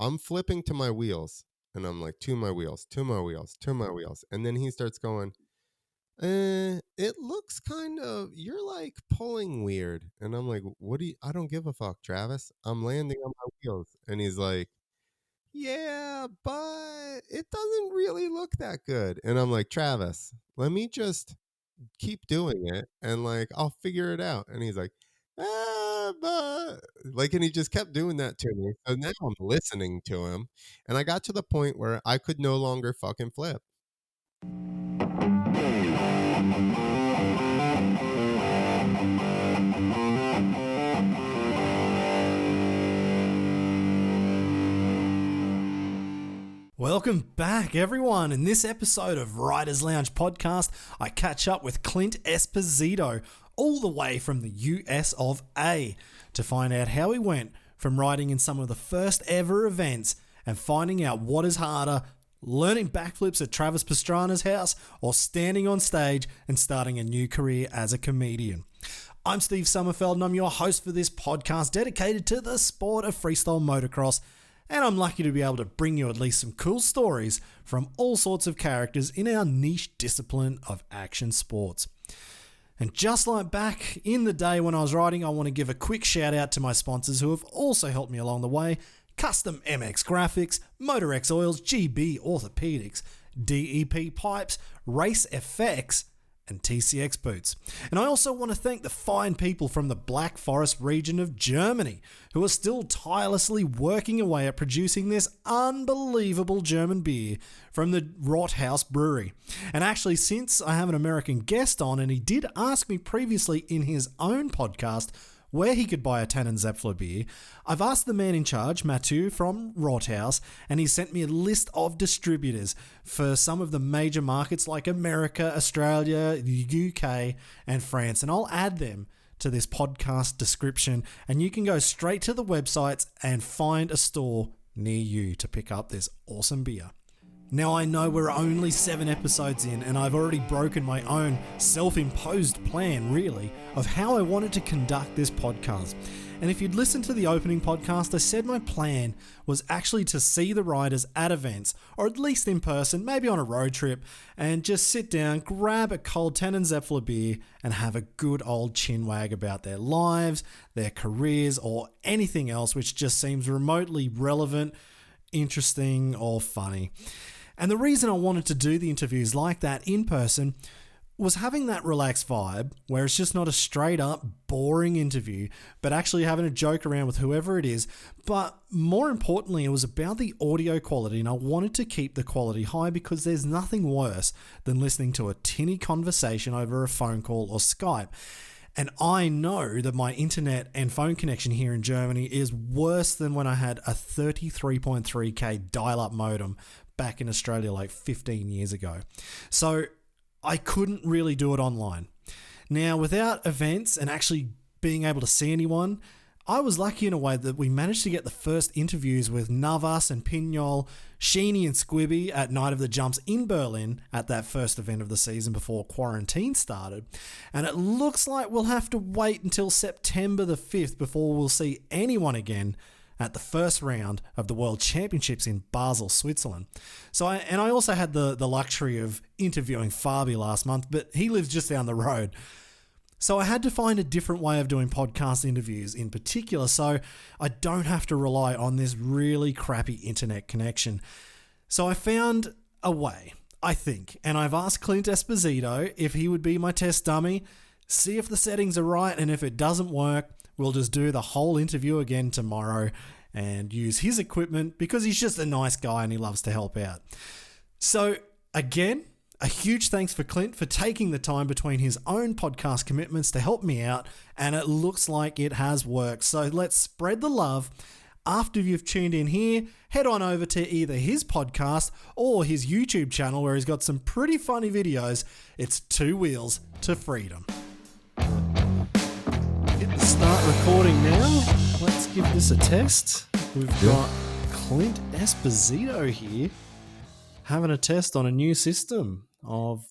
I'm flipping to my wheels, and I'm like, to my wheels, to my wheels, to my wheels. And then he starts going, it looks kind of, you're like pulling weird. And I'm like, I don't give a fuck, Travis. I'm landing on my wheels. And he's like, yeah, but it doesn't really look that good. And I'm like, Travis, let me just keep doing it and like I'll figure it out. And he's like, but like, and he just kept doing that to me. So now I'm listening to him, and I got to the point where I could no longer fucking flip. Welcome back, everyone. In this episode of Riders Lounge Podcast, I catch up with Clint Esposito, all the way from the US of A, to find out how he went from riding in some of the first ever events and finding out what is harder, learning backflips at Travis Pastrana's house or standing on stage and starting a new career as a comedian. I'm Steve Sommerfeld and I'm your host for this podcast dedicated to the sport of freestyle motocross. And I'm lucky to be able to bring you at least some cool stories from all sorts of characters in our niche discipline of action sports. And just like back in the day when I was riding, I want to give a quick shout out to my sponsors who have also helped me along the way: Custom MX Graphics, Motor X Oils, GB Orthopedics, DEP Pipes, Race FX, and TCX Boots. And I also want to thank the fine people from the Black Forest region of Germany who are still tirelessly working away at producing this unbelievable German beer from the Rothaus Brewery. And actually, since I have an American guest on, and he did ask me previously in his own podcast where he could buy a Tannenzaepfle beer, I've asked the man in charge, Mathieu from Rothaus, and he sent me a list of distributors for some of the major markets like America, Australia, the UK, and France. And I'll add them to this podcast description, and you can go straight to the websites and find a store near you to pick up this awesome beer. Now, I know we're only 7 episodes in, and I've already broken my own self-imposed plan, really, of how I wanted to conduct this podcast. And if you'd listened to the opening podcast, I said my plan was actually to see the riders at events, or at least in person, maybe on a road trip, and just sit down, grab a cold Tannenzaepfle beer, and have a good old chinwag about their lives, their careers, or anything else which just seems remotely relevant, interesting, or funny. And the reason I wanted to do the interviews like that in person was having that relaxed vibe where it's just not a straight up boring interview, but actually having a joke around with whoever it is. But more importantly, it was about the audio quality, and I wanted to keep the quality high because there's nothing worse than listening to a tinny conversation over a phone call or Skype. And I know that my internet and phone connection here in Germany is worse than when I had a 33.3k dial-up modem back in Australia like 15 years ago. So I couldn't really do it online. Now, without events and actually being able to see anyone, I was lucky in a way that we managed to get the first interviews with Navas and Pignol, Sheeny and Squibby at Night of the Jumps in Berlin at that first event of the season before quarantine started. And it looks like we'll have to wait until September the 5th before we'll see anyone again at the first round of the World Championships in Basel, Switzerland. So I also had the luxury of interviewing Fabi last month, but he lives just down the road. So I had to find a different way of doing podcast interviews in particular, so I don't have to rely on this really crappy internet connection. So I found a way, I think, and I've asked Clint Esposito if he would be my test dummy, see if the settings are right, and if it doesn't work, we'll just do the whole interview again tomorrow and use his equipment because he's just a nice guy and he loves to help out. So again, a huge thanks for Clint for taking the time between his own podcast commitments to help me out, and it looks like it has worked. So let's spread the love. After you've tuned in here, head on over to either his podcast or his YouTube channel where he's got some pretty funny videos. It's Two Wheels to Freedom. Hit the start recording now. Let's give this a test. We've got Clint Esposito here having a test on a new system of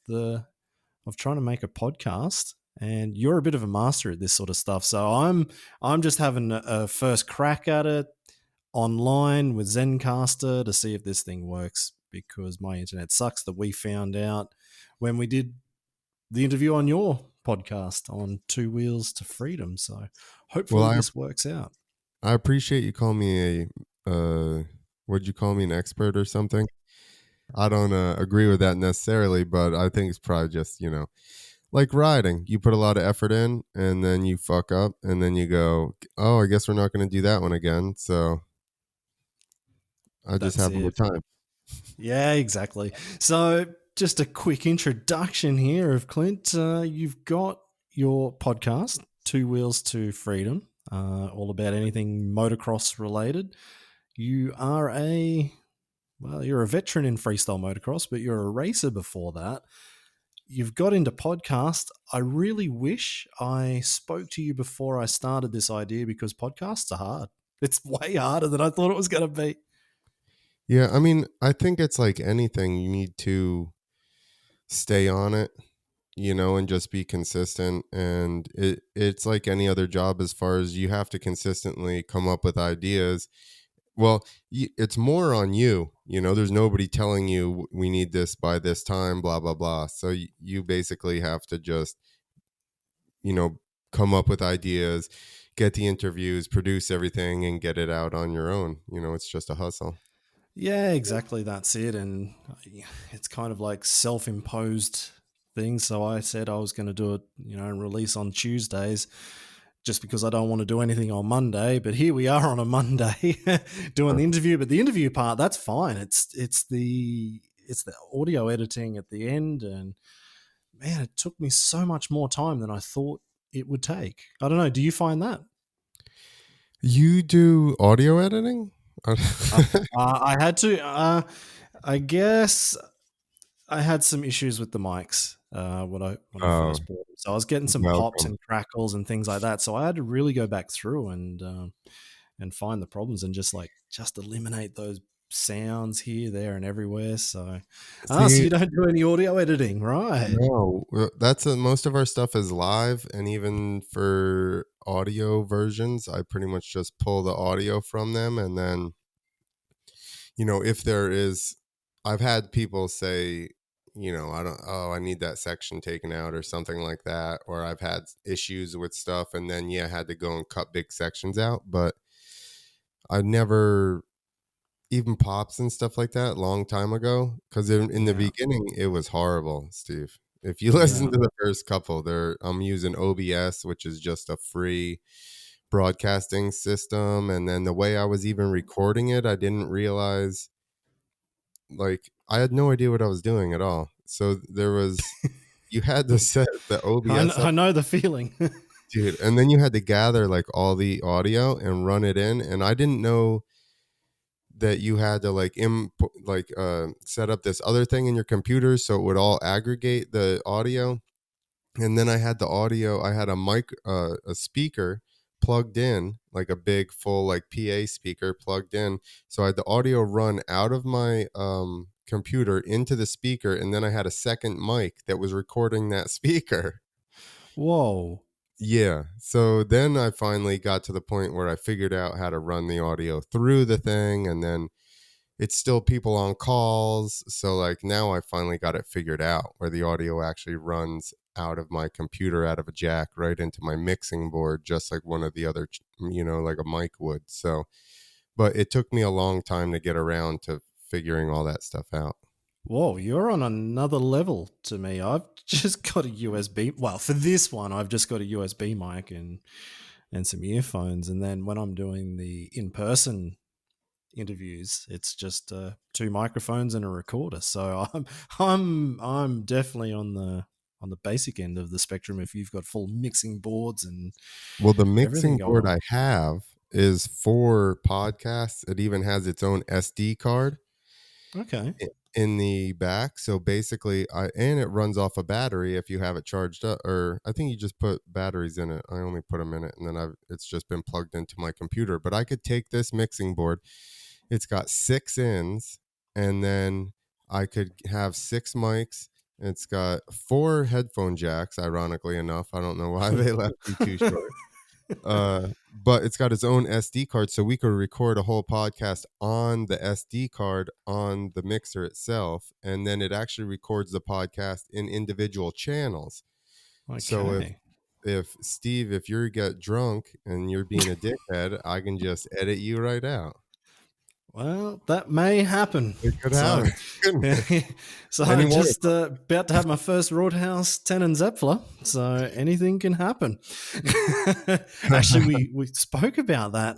trying to make a podcast, and you're a bit of a master at this sort of stuff. So I'm just having a first crack at it. online with Zencaster to see if this thing works because my internet sucks, that we found out when we did the interview on your podcast on Two Wheels to Freedom. So Well, hopefully this works out. I appreciate you calling me what'd you call me, an expert or something? I don't agree with that necessarily, but I think it's probably just, like riding. You put a lot of effort in and then you fuck up and then you go, oh, I guess we're not going to do that one again. So I just That's have more it. time. Yeah, exactly. So just a quick introduction here of Clint. You've got your podcast, Two Wheels to Freedom, all about anything motocross related. You are you're a veteran in freestyle motocross, but you're a racer before that. You've got into podcast. I really wish I spoke to you before I started this idea because podcasts are hard. It's way harder than I thought it was going to be. Yeah, I mean, I think it's like anything, you need to stay on it, and just be consistent. And it's like any other job as far as you have to consistently come up with ideas. Well, it's more on you. There's nobody telling you we need this by this time, blah, blah, blah. So you basically have to just, come up with ideas, get the interviews, produce everything, and get it out on your own. It's just a hustle. Yeah, exactly. That's it. And it's kind of like self-imposed things. So I said I was going to do it, and release on Tuesdays just because I don't want to do anything on Monday. But here we are on a Monday doing the interview. But the interview part, that's fine. It's the audio editing at the end. And man, it took me so much more time than I thought it would take. I don't know. Do you find that? You do audio editing? I had to. I guess I had some issues with the mics when I Oh, first bought them. So I was getting some pops welcome. and crackles and things like that. So I had to really go back through and find the problems and just eliminate those sounds here, there, and everywhere. So so See, you don't do any audio editing, right? no, that's most of our stuff is live, and even for audio versions, I pretty much just pull the audio from them, and then if there is, I've had people say, I need that section taken out or something like that, or I've had issues with stuff, and then I had to go and cut big sections out, but I never even pops and stuff like that long time ago, because in the Yeah, beginning it was horrible, Steve. If you listen yeah. to the first couple, I'm using OBS, which is just a free broadcasting system, and then the way I was even recording it, I didn't realize, like, I had no idea what I was doing at all. So you had to set the OBS up, I know the feeling. dude, and then you had to gather like all the audio and run it in, and I didn't know that you had to like set up this other thing in your computer so it would all aggregate the audio. And then I had a mic, a speaker plugged in, like a big full like PA speaker plugged in, so I had the audio run out of my computer into the speaker, and then I had a second mic that was recording that speaker. Whoa. Yeah. So then I finally got to the point where I figured out how to run the audio through the thing, and then it's still people on calls. So like now I finally got it figured out where the audio actually runs out of my computer, out of a jack, right into my mixing board, just like one of the other, like a mic would. So, but it took me a long time to get around to figuring all that stuff out. Whoa, you're on another level to me. I've just got a USB. Well, for this one, I've just got a USB mic and some earphones. And then when I'm doing the in-person interviews, it's just two microphones and a recorder. So I'm definitely on the basic end of the spectrum. If you've got full mixing boards and Well, the everything mixing going board on. I have is for podcasts. It even has its own SD card Okay. in the back. So basically, and it runs off a battery if you have it charged up, or I think you just put batteries in it. I only put them in it, and then it's just been plugged into my computer. But I could take this mixing board. It's got 6 ins, and then I could have 6 mics. It's got 4 headphone jacks. Ironically enough, I don't know why they left me too short. But it's got its own SD card, so we could record a whole podcast on the SD card on the mixer itself, and then it actually records the podcast in individual channels. So Okay. if Steve, if you get drunk and you're being a dickhead, I can just edit you right out. Well, that may happen. It could So, happen. so Any I'm one of just about to have my first Rothaus Tannenzaepfle. So anything can happen. Actually, we spoke about that.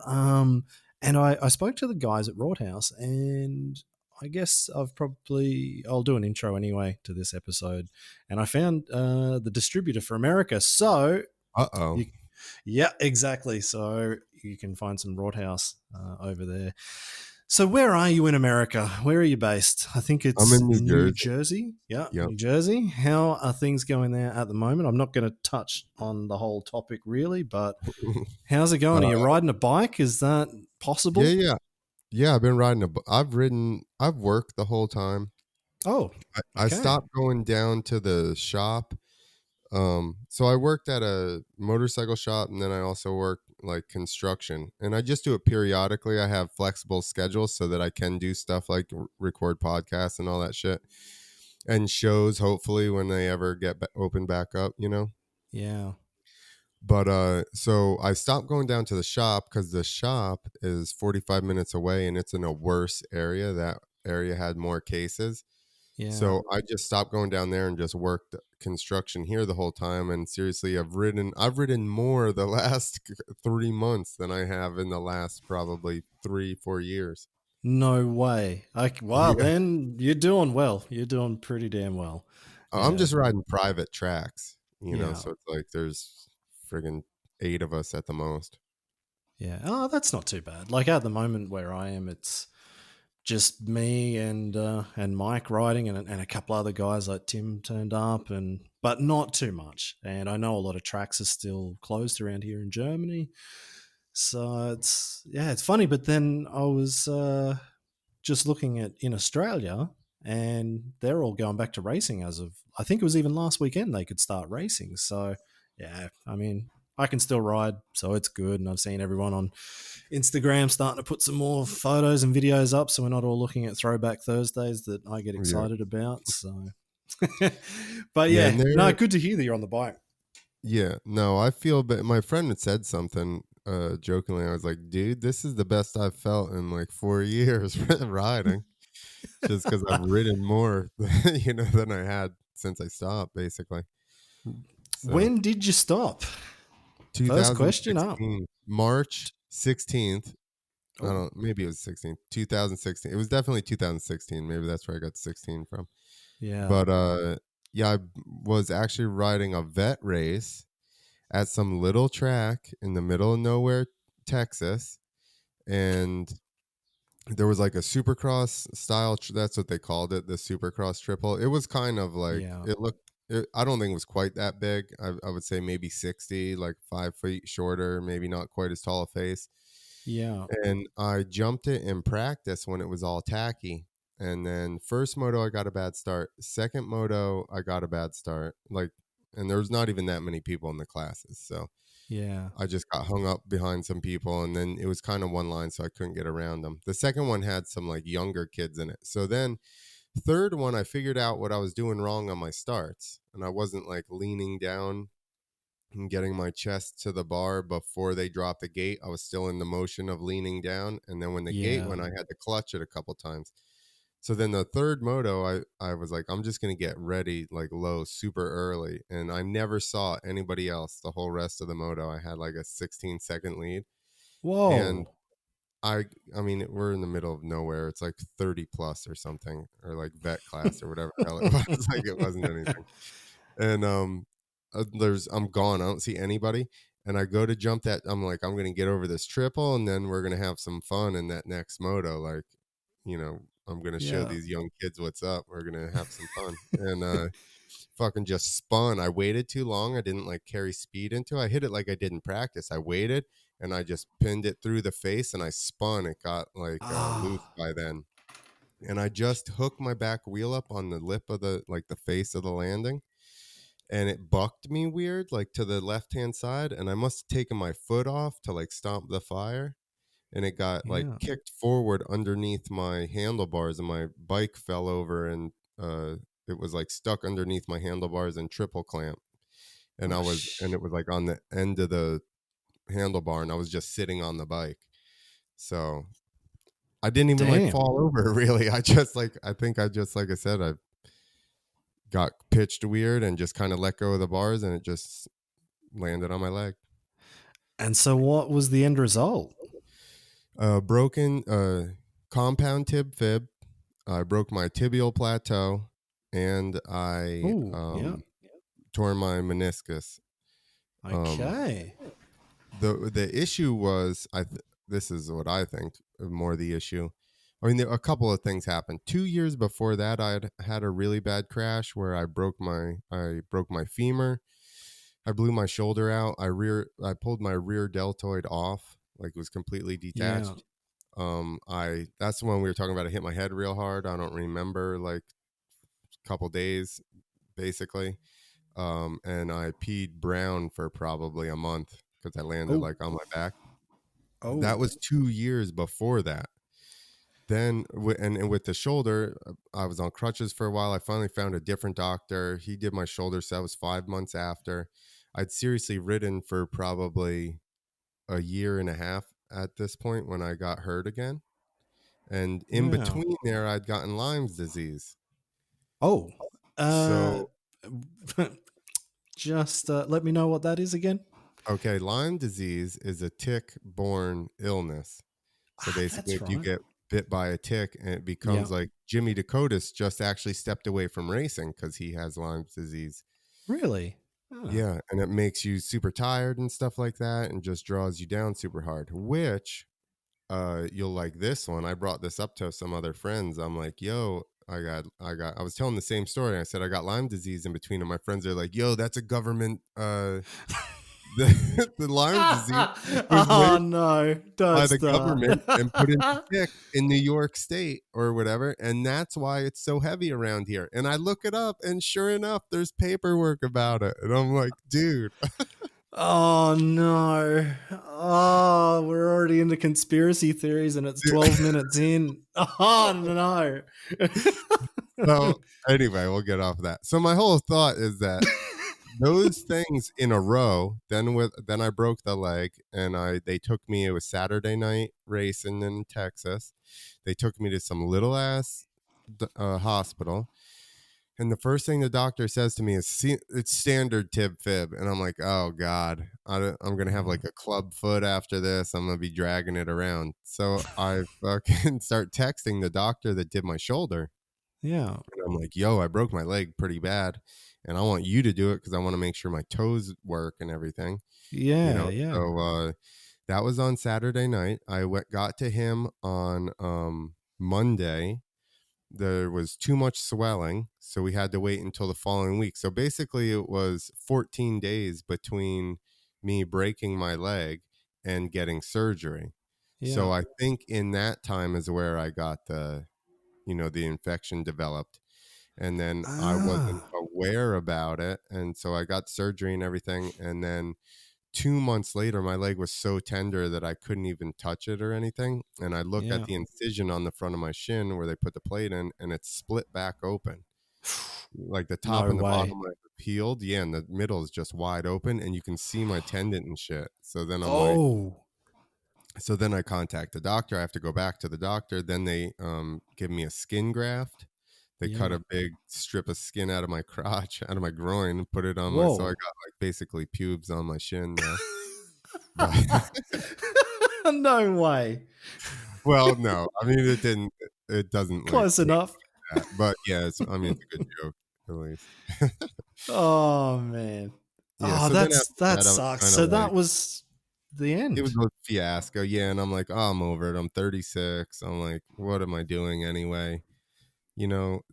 And I spoke to the guys at Rothaus, and I guess I'll do an intro anyway to this episode. And I found the distributor for America. So Uh-oh. you, yeah, exactly. So you can find some Rothaus over there. So where are you in America? Where are you based? I think I'm it's in New New Jersey. Jersey. Yeah, Yep. New Jersey. How are things going there at the moment? I'm not going to touch on the whole topic really, but how's it going? Are you riding a bike? Is that possible? Yeah, I've been riding I've worked the whole time. Oh, I okay. stopped going down to the shop. So I worked at a motorcycle shop, and then I also worked like construction, and I just do it periodically. I have flexible schedules so that I can do stuff like record podcasts and all that shit, and shows hopefully when they ever get open back up, you know. Yeah. But so I stopped going down to the shop because the shop is 45 minutes away, and it's in a worse area. That area had more cases. Yeah. So I just stopped going down there and just worked construction here the whole time. And seriously, I've ridden more the last 3 months than I have in the last probably 3-4 years. No way. Wow, Yeah. then you're doing well. You're doing pretty damn well. I'm Yeah. just riding private tracks, Yeah. so it's like there's friggin' 8 of us at the most. Yeah. Oh, that's not too bad. Like at the moment where I am, it's just me and Mike riding, and a couple other guys like Tim turned up, and but not too much. And I know a lot of tracks are still closed around here in Germany, so it's funny. But then I was just looking at in Australia, and they're all going back to racing as of I think it was even last weekend they could start racing. So yeah, I mean I can still ride, so it's good. And I've seen everyone on Instagram starting to put some more photos and videos up, so we're not all looking at Throwback Thursdays that I get Yeah. excited about. So, but Yeah. yeah, And no, good to hear that you're on the bike. yeah, no, I feel, but my friend had said something jokingly. I was like, dude, this is the best I've felt in like 4 years riding, just because I've ridden more, than I had since I stopped, basically. So When did you stop? First question up. 2016, March 16th. I Oh, don't, maybe it was 16th, 2016. It was definitely 2016. Maybe that's where I got 16 from. yeah, But yeah, I was actually riding a vet race at some little track in the middle of nowhere, Texas, and there was like a supercross style. That's what they called it, the supercross triple. It was kind of like yeah, it looked. I don't think it was quite that big. I would say maybe 60, like 5 feet shorter, maybe not quite as tall a face. yeah, And I jumped it in practice when it was all tacky. And then first moto, I got a bad start. Second moto, I got a bad start. Like, and there was not even that many people in the classes. So yeah, I just got hung up behind some people, and then it was kind of one line, so I couldn't get around them. The second one had some like younger kids in it. So then, third one, I figured out what I was doing wrong on my starts, and I wasn't like leaning down and getting my chest to the bar before they dropped the gate. I was still in the motion of leaning down, and then when the gate yeah. went, I had to clutch it a couple times. So then the third moto, I was like, I'm just gonna get ready like low super early, and I never saw anybody else the whole rest of the moto. I had like a 16-second lead, and Whoa. I mean we're in the middle of nowhere. It's like 30 plus or something, or like vet class or whatever the hell it was. Like it wasn't anything. And I'm gone. I don't see anybody. And I go to jump that. I'm like, I'm gonna get over this triple, and then we're gonna have some fun in that next moto. Like, I'm gonna show Yeah. these young kids what's up. We're gonna have some fun. And fucking just spun. I waited too long. I didn't like carry speed into it. I hit it like I did in practice. I waited and I just pinned it through the face, and I spun. It got like loose Ah. by then. And I just hooked my back wheel up on the lip of the face of the landing, and it bucked me weird, like to the left hand side, and I must have taken my foot off to like stomp the fire, and it got like Yeah. kicked forward underneath my handlebars, and my bike fell over, and it was like stuck underneath my handlebars and triple clamp, and Oh, it was like on the end of the handlebar, and I was just sitting on the bike. So I didn't even like damn. fall over really. I think I just, like I said, I got pitched weird and just kind of let go of the bars, and it just landed on my leg. And so what was the end result? Broken compound tib fib. I broke my tibial plateau, and I Oh, yeah. tore my meniscus. Um, Okay. the issue was, this is what I think more the issue. I mean, a couple of things happened. 2 years before that, I'd had a really bad crash where I broke my femur. I blew my shoulder out. I pulled my rear deltoid off, like it was completely Yeah. detached. That's the one we were talking about. I hit my head real hard. I don't remember, like a couple days basically. And I peed brown for probably a month because I landed Oh. like on my back. That Oh. was 2 years before that. Then and with the shoulder, I was on crutches for a while. I finally found a different doctor. He did my shoulder, so that was 5 months after. I'd seriously ridden for probably a year and a half at this point when I got hurt again. And in Yeah. between there, I'd gotten Lyme's disease. Oh. Uh So, just let me know what that is again. okay, Lyme disease is a tick-borne illness. So Ah, basically, that's if you right. get bit by a tick, and it Yeah. becomes like Jimmy Dakotas just actually stepped away from racing because he has Lyme's disease. Really? Oh. Yeah, and it makes you super tired and stuff like that, and just draws you down super hard. Which you'll like this one. I brought this up to some other friends. I'm like, yo, I was telling the same story. I said I got Lyme disease in between, and my friends are like, yo, that's a government the Lyme disease was Oh made no, don't by the start. government and put into ticks in New York State or whatever, and that's why it's so heavy around here. And I look it up, and sure enough, there's paperwork about it, and I'm like, dude. Oh no. Oh, we're already into conspiracy theories and it's 12 minutes in. Oh no. So anyway, we'll get off of that. So my whole thought is that those things in a row, then I broke the leg, and they took me, it was Saturday night racing in Texas. They took me to some little ass hospital, and the first thing the doctor says to me is, "See, it's standard tib fib," and I'm like, oh god, I'm gonna have like a club foot after this. I'm gonna be dragging it around. So I fucking start texting the doctor that did my shoulder, Yeah. and I'm like, yo, I broke my leg pretty bad, and I want you to do it because I want to make sure my toes work and everything, you Yeah, know. yeah. So that was on Saturday night. Got to him on Monday. There was too much swelling, so we had to wait until the following week. So basically, it was 14 days between me breaking my leg and getting surgery. So Yeah. I think in that time is where I got the infection developed, and then I wasn't Ah. aware about it, and so I got surgery and everything, and then 2 months later my leg was so tender that I couldn't even touch it or anything, and I look at Yeah. the incision on the front of my shin where they put the plate in, and it's split back open, like the top No and the way. bottom are peeled, yeah, and the middle is just wide open, and you can see my tendon and shit. So then I'm like, Oh. so then I contact the doctor. I have to go back to the doctor. Then they give me a skin graft. They cut Yeah. a big strip of skin out of my crotch, out of my groin, and put it on my. So I Whoa. got like basically pubes on my shin now. But No way. well, no, I mean it didn't. It doesn't like Close take enough. that. But yeah, I mean it's a good joke at least. Oh man. Yeah. Oh, So then after that that, I was sucks. kind of So like, that was the it was end. a fiasco. Yeah, and I'm like, oh, I'm over it. I'm 36. I'm like, what am I doing anyway?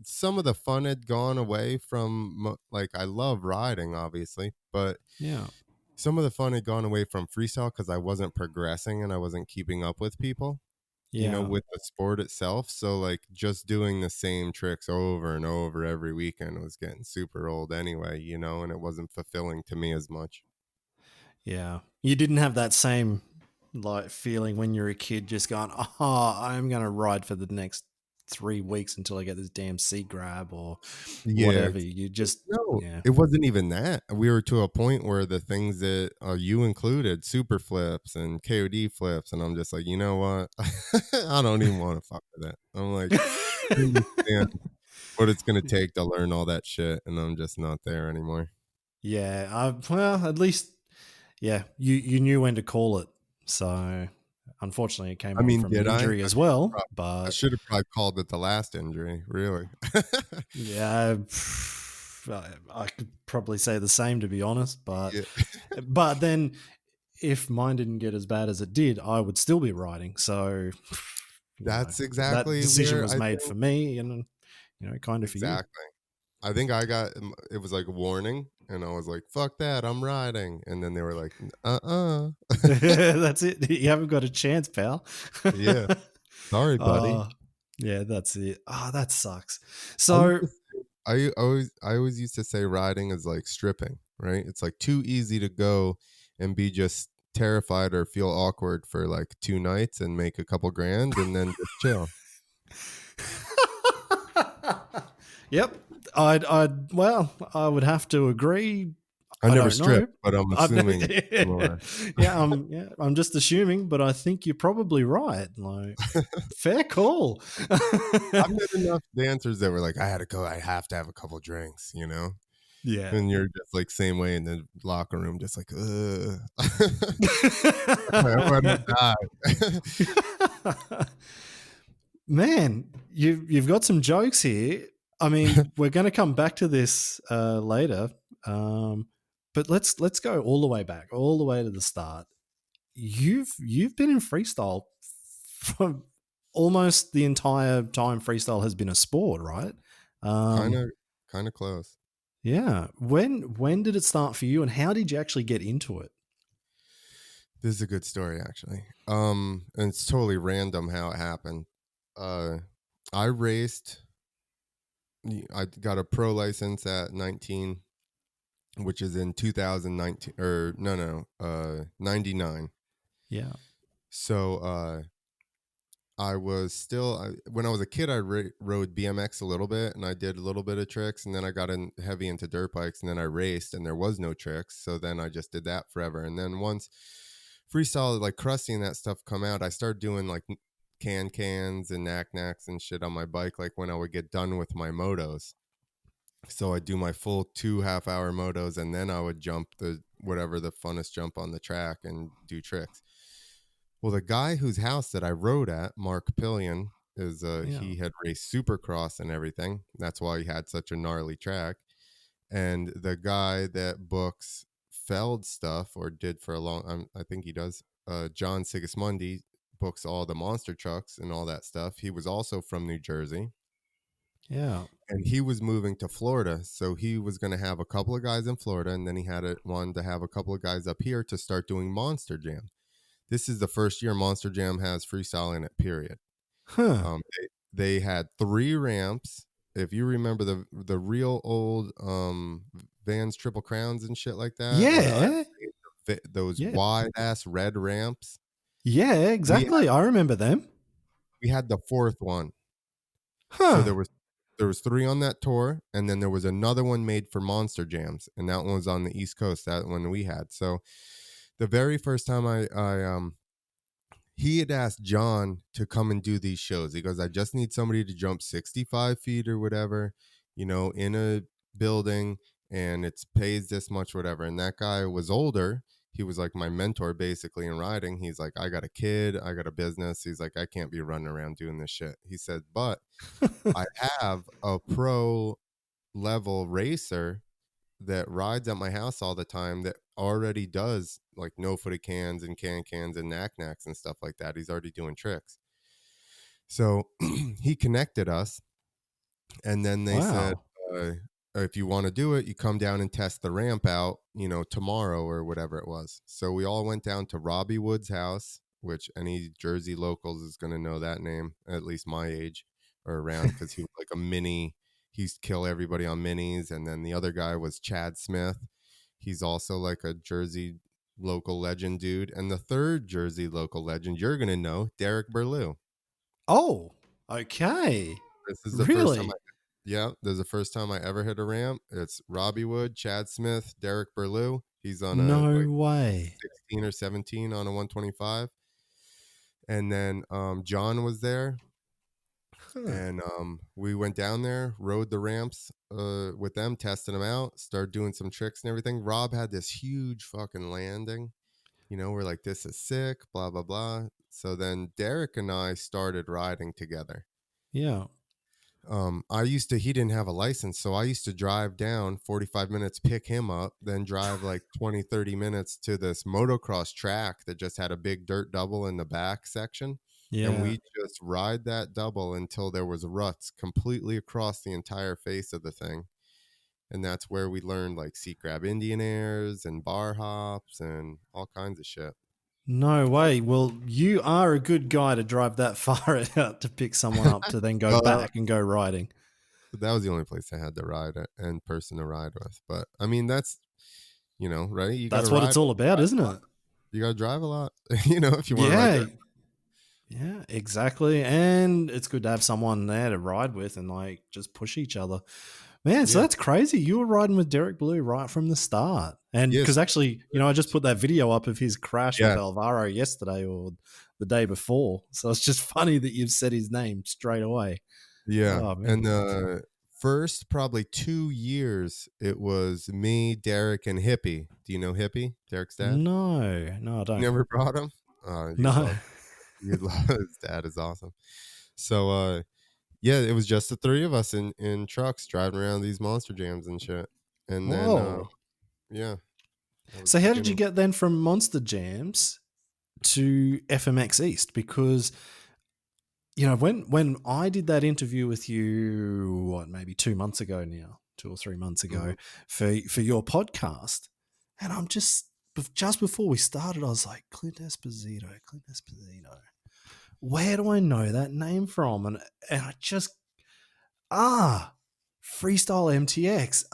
Some of the fun had gone away from like, I love riding obviously, but Yeah. some of the fun had gone away from freestyle because I wasn't progressing and I wasn't keeping up with people. Yeah. with the sport itself. So like just doing the same tricks over and over every weekend was getting super old anyway, and it wasn't fulfilling to me as much. Yeah. You didn't have that same like feeling when you're a kid just going, oh, I'm going to ride for the next 3 weeks until I get this damn C grab or Yeah. whatever. You just, No, yeah. it wasn't even that. We were to a point where the things that you included, super flips and KOD flips, and I'm just like, you know what? I don't even want to fuck with that. I'm like, I understand what it's gonna take to learn all that shit, and I'm just not there anymore. Yeah. Well, at least, yeah, you knew when to call it. So unfortunately, it came I on mean, from an did I? injury as well. I But should have probably called it the last injury, really. yeah, I could probably say the same, to be honest. Yeah, But then if mine didn't get as bad as it did, I would still be riding. So, that's that exactly decision where was I made think for me and, kind of for you. exactly. I think I got it was like a warning, and I was like, "Fuck that, I'm riding," and then they were like, "Uh." That's it. You haven't got a chance, pal. Yeah, sorry, buddy. uh, yeah, that's it. Oh, that sucks. I used So, to say, I always used to say riding is like stripping, right? It's like too easy to go and be just terrified or feel awkward for like 2 nights and make a couple grand and then just chill. yep. Well, I would have to agree. I I never don't know. stripped, but I'm I've never, assuming it's similar. yeah, I'm just assuming, but I think you're probably right. Like, fair call. I've met enough dancers that were like, I had to go, I have to have a couple drinks. Yeah. And you're just like same way in the locker room, just like, I want to die. Man, you've got some jokes here. I mean, we're going to come back to this later, but let's go all the way back, all the way to the start. You've been in freestyle for almost the entire time freestyle has been a sport, right? kind Um, of, kind of close. yeah. When did it start for you, and how did you actually get into it? This is a good story, actually. And it's totally random how it happened. Uh, I raced. I got a pro license at 19, which is in 2019, or no, 99. Yeah. So I was still when I was a kid, I rode BMX a little bit, and I did a little bit of tricks, and then I got in heavy into dirt bikes, and then I raced, and there was no tricks, so then I just did that forever. And then once freestyle, like Krusty and that stuff come out, I started doing like cans and knacks and shit on my bike, like when I would get done with my motos. So I'd do my full 2 half-hour motos, and then I would jump the whatever the funnest jump on the track and do tricks. Well, the guy whose house that I rode at, Mark Pillion, is Yeah. he had raced Supercross and everything. That's why he had such a gnarly track. And the guy that books Feld stuff, or did for a long, I think he does. John Sigismondi books all the monster trucks and all that stuff. He was also from New Jersey, Yeah. and he was moving to Florida, so he was going to have a couple of guys in Florida, and then he had wanted to have a couple of guys up here to start doing Monster Jam. This is the first year Monster Jam has freestyle in it, period. Huh. They had 3 ramps. If you remember the real old Vans Triple Crowns and shit like that, where Yeah. those Yeah. wide ass red ramps, Yeah, we had, exactly. I remember them. we had the 4th one. So Huh. there was 3 on that tour, and then there was another one made for Monster Jams, and that one was on the East Coast. That one we had. So the very first time he had asked John to come and do these shows. He goes, I just need somebody to jump 65 feet or whatever, in a building, and it's pays this much, whatever. And that guy was older. He was like my mentor basically in riding. He's like, I got a kid, I got a business. He's like, I can't be running around doing this shit. He said, but I have a pro level racer that rides at my house all the time that already does like no footed cans and cans and knacks and stuff like that. He's already doing tricks. So he connected us, and then they said, Wow. if you want to do it, you come down and test the ramp out, tomorrow or whatever it was. So we all went down to Robbie Wood's house which any Jersey locals is going to know that name, at least my age or around, because he was like a mini. He used to kill everybody on minis. And then the other guy was Chad Smith. He's also like a Jersey local legend dude. And the third Jersey local legend you're going to know, Derek Burlew. Oh, okay. This is the first time Really? this is the first time I ever hit a ramp. It's Robbie Wood, Chad Smith, Derek Burlew. He's on a No like way. 16 or 17 on a 125. And then John was there. Huh. And we went down there, rode the ramps with them, testing them out, started doing some tricks and everything. Rob had this huge fucking landing. We're like, this is sick, blah, blah, blah. So then Derek and I started riding together. Yeah. He didn't have a license, so I used to drive down 45 minutes, pick him up, then drive like 20, 30 minutes to this motocross track that just had a big dirt double in the back section. And Yeah. we just ride that double until there was ruts completely across the entire face of the thing. And that's where we learned like seat grab Indian airs and bar hops and all kinds of shit. No way. Well, you are a good guy to drive that far out to pick someone up to then go back and go riding. That was the only place I had to ride and person to ride with. But I mean, that's, right? You That's gotta what ride. it's all about, isn't it? You gotta drive a lot, if you want to ride there. Yeah, exactly. And it's good to have someone there to ride with and like just push each other. Man, so that's crazy. You were riding with Derek Blue right from the start. And because actually, I just put that video up of his crash with Alvaro yesterday or the day before. So it's just funny that you've said his name straight away. Yeah. Oh, And the first probably 2 years, it was me, Derek, and Hippie. Do you know Hippie, Derek's dad? No, I don't. You never brought him? No. You'd love his dad is awesome. So, yeah, it was just the three of us in trucks driving around these monster jams and shit. And then, yeah. So how did you get then from Monster Jams to FMX East? Because, when I did that interview with you, maybe 2 months ago now, 2 or 3 months ago for your podcast, and I'm just before we started, I was like, Clint Esposito. Where do I know that name from? And I just, Freestyle MTX,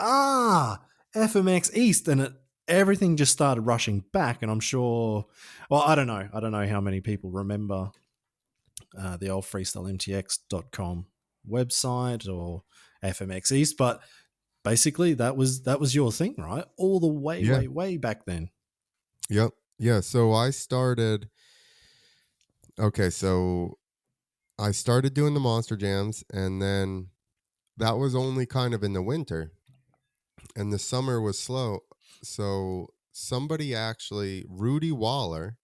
FMX East, and everything just started rushing back. And I'm sure, well, I don't know how many people remember the old freestylemtx.com website or FMX East, but basically that was your thing, right? All the way back then. Yep. Yeah. So I started doing the monster jams, and then that was only kind of in the winter, and the summer was slow. So somebody actually, Rudy Waller.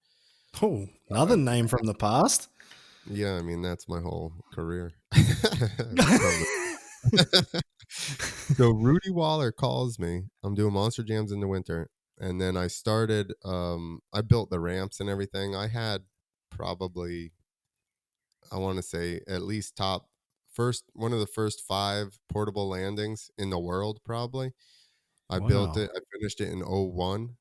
Oh, another name from the past. Yeah, I mean, that's my whole career. So Rudy Waller calls me. I'm doing monster jams in the winter. And then I started, I built the ramps and everything. I had probably, I want to say at least one of the first 5 portable landings in the world, probably. I built it. I finished it in 01.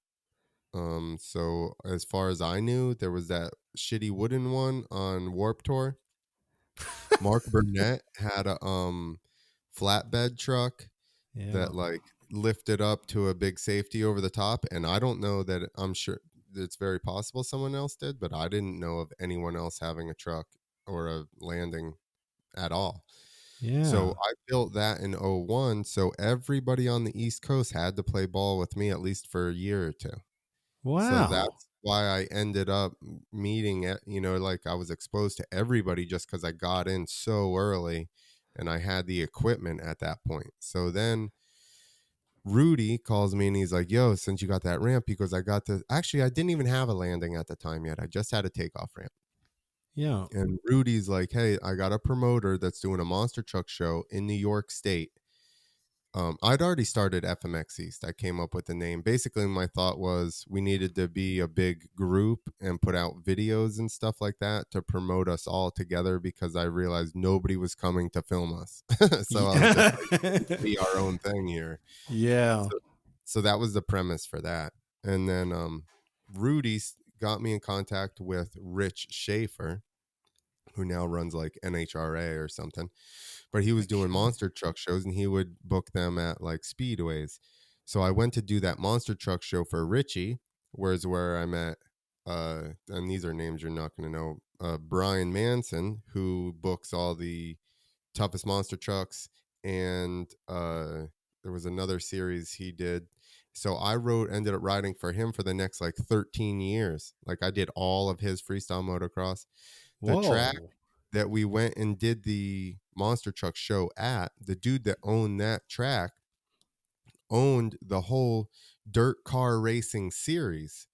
So as far as I knew, there was that shitty wooden one on Warped Tour. Mark Burnett had a flatbed truck that like lifted up to a big safety over the top, and I don't know that, I'm sure it's very possible someone else did, but I didn't know of anyone else having a truck or a landing at all. Yeah. So I built that in 01, so everybody on the East Coast had to play ball with me at least for a year or two. Wow. So that's why I ended up meeting it, like I was exposed to everybody just because I got in so early and I had the equipment at that point. So then Rudy calls me and he's like, yo, since you got that ramp, because I didn't even have a landing at the time yet. I just had a takeoff ramp. Yeah. And Rudy's like, hey, I got a promoter that's doing a monster truck show in New York State. I'd already started FMX East. I came up with the name. Basically, my thought was we needed to be a big group and put out videos and stuff like that to promote us all together, because I realized nobody was coming to film us. So I was just like, be our own thing here. Yeah. So that was the premise for that. And then Rudy got me in contact with Rich Schaefer, who now runs like NHRA or something. But he was doing Okay. monster truck shows, and he would book them at like speedways. So I went to do that monster truck show for Richie, where I met, and these are names you're not going to know, Brian Manson, who books all the toughest monster trucks, and there was another series he did. So I ended up riding for him for the next like 13 years. Like I did all of his freestyle motocross. The track Whoa. that we went and did the monster truck show at, the dude that owned that track owned the whole dirt car racing series.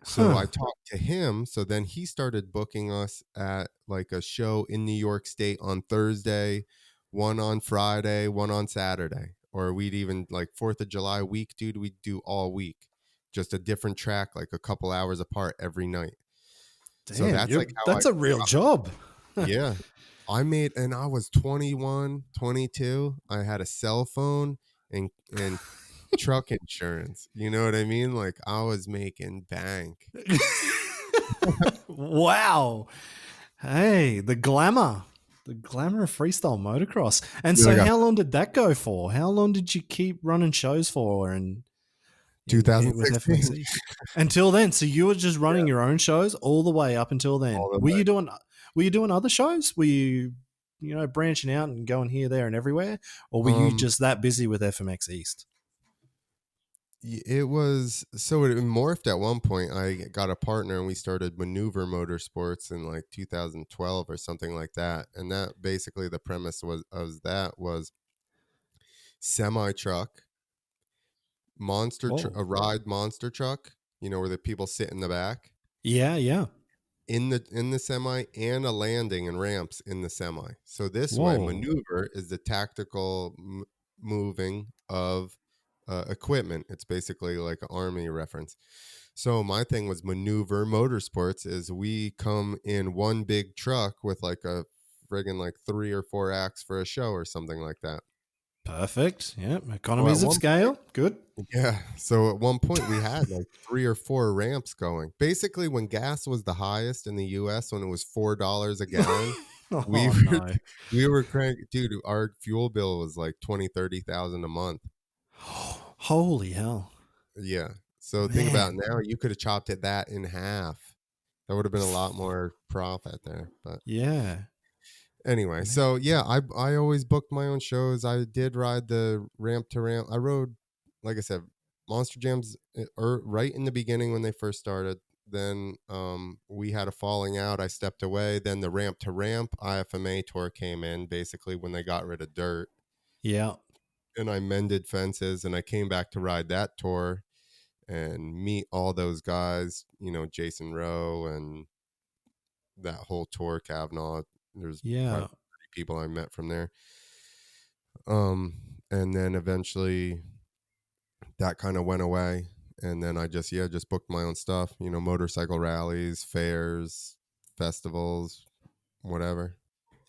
So I Huh. talked to him. So then he started booking us at like a show in New York State on Thursday, one on Friday, one on Saturday. Or we'd even like 4th of July week, dude, we'd do all week. Just a different track, like a couple hours apart every night. So Damn, that's like how I, that's a real job. yeah. And I was 21, 22. I had a cell phone and truck insurance. You know what I mean? Like I was making bank. Wow. Hey, the glamour. The glamour of freestyle motocross. And Then I so got how long did that go for? How long did you keep running shows for and with 2016. FMX East? Until then. So you were just Yeah, running your own shows all the way up until then. all the way. Were you doing other shows? Were you branching out and going here, there, and everywhere? Or were you Um, just that busy with FMX East? it was so it morphed at one point. I got a partner and we started Maneuver Motorsports in like 2012 or something like that. And that basically the premise was semi truck, Whoa. a ride monster truck, where the people sit in the back Yeah, yeah. in the semi, and a landing and ramps in the semi. So this way, Whoa. maneuver is the tactical moving of equipment. It's basically like an army reference. So my thing was Maneuver Motorsports is we come in one big truck with like a friggin' like 3 or 4 acts for a show or something like that. Perfect. Yeah. So at Economies of one point, scale. Good. yeah. So at one point we had like 3 or 4 ramps going. Basically, when gas was the highest in the US, when it was $4 a gallon, we Oh were no. we were cranking, dude. Our fuel bill was like 20,000-30,000 a month. Holy hell. Yeah. So think about Man. now, you could have chopped that in half. That would have been a lot more profit there. But Yeah. anyway, Man. so yeah, I always booked my own shows. I did ride the ramp to ramp. I rode, like I said, Monster Jams right in the beginning when they first started. Then we had a falling out. I stepped away. Then the ramp to ramp IFMA tour came in, basically when they got rid of dirt, Yeah. and I mended fences, and I came back to ride that tour and meet all those guys, Jason Rowe and that whole tour, Kavanaugh. There's Yeah. probably 30 people I met from there. Um, and then eventually that kind of went away. And then I just booked my own stuff, motorcycle rallies, fairs, festivals, whatever.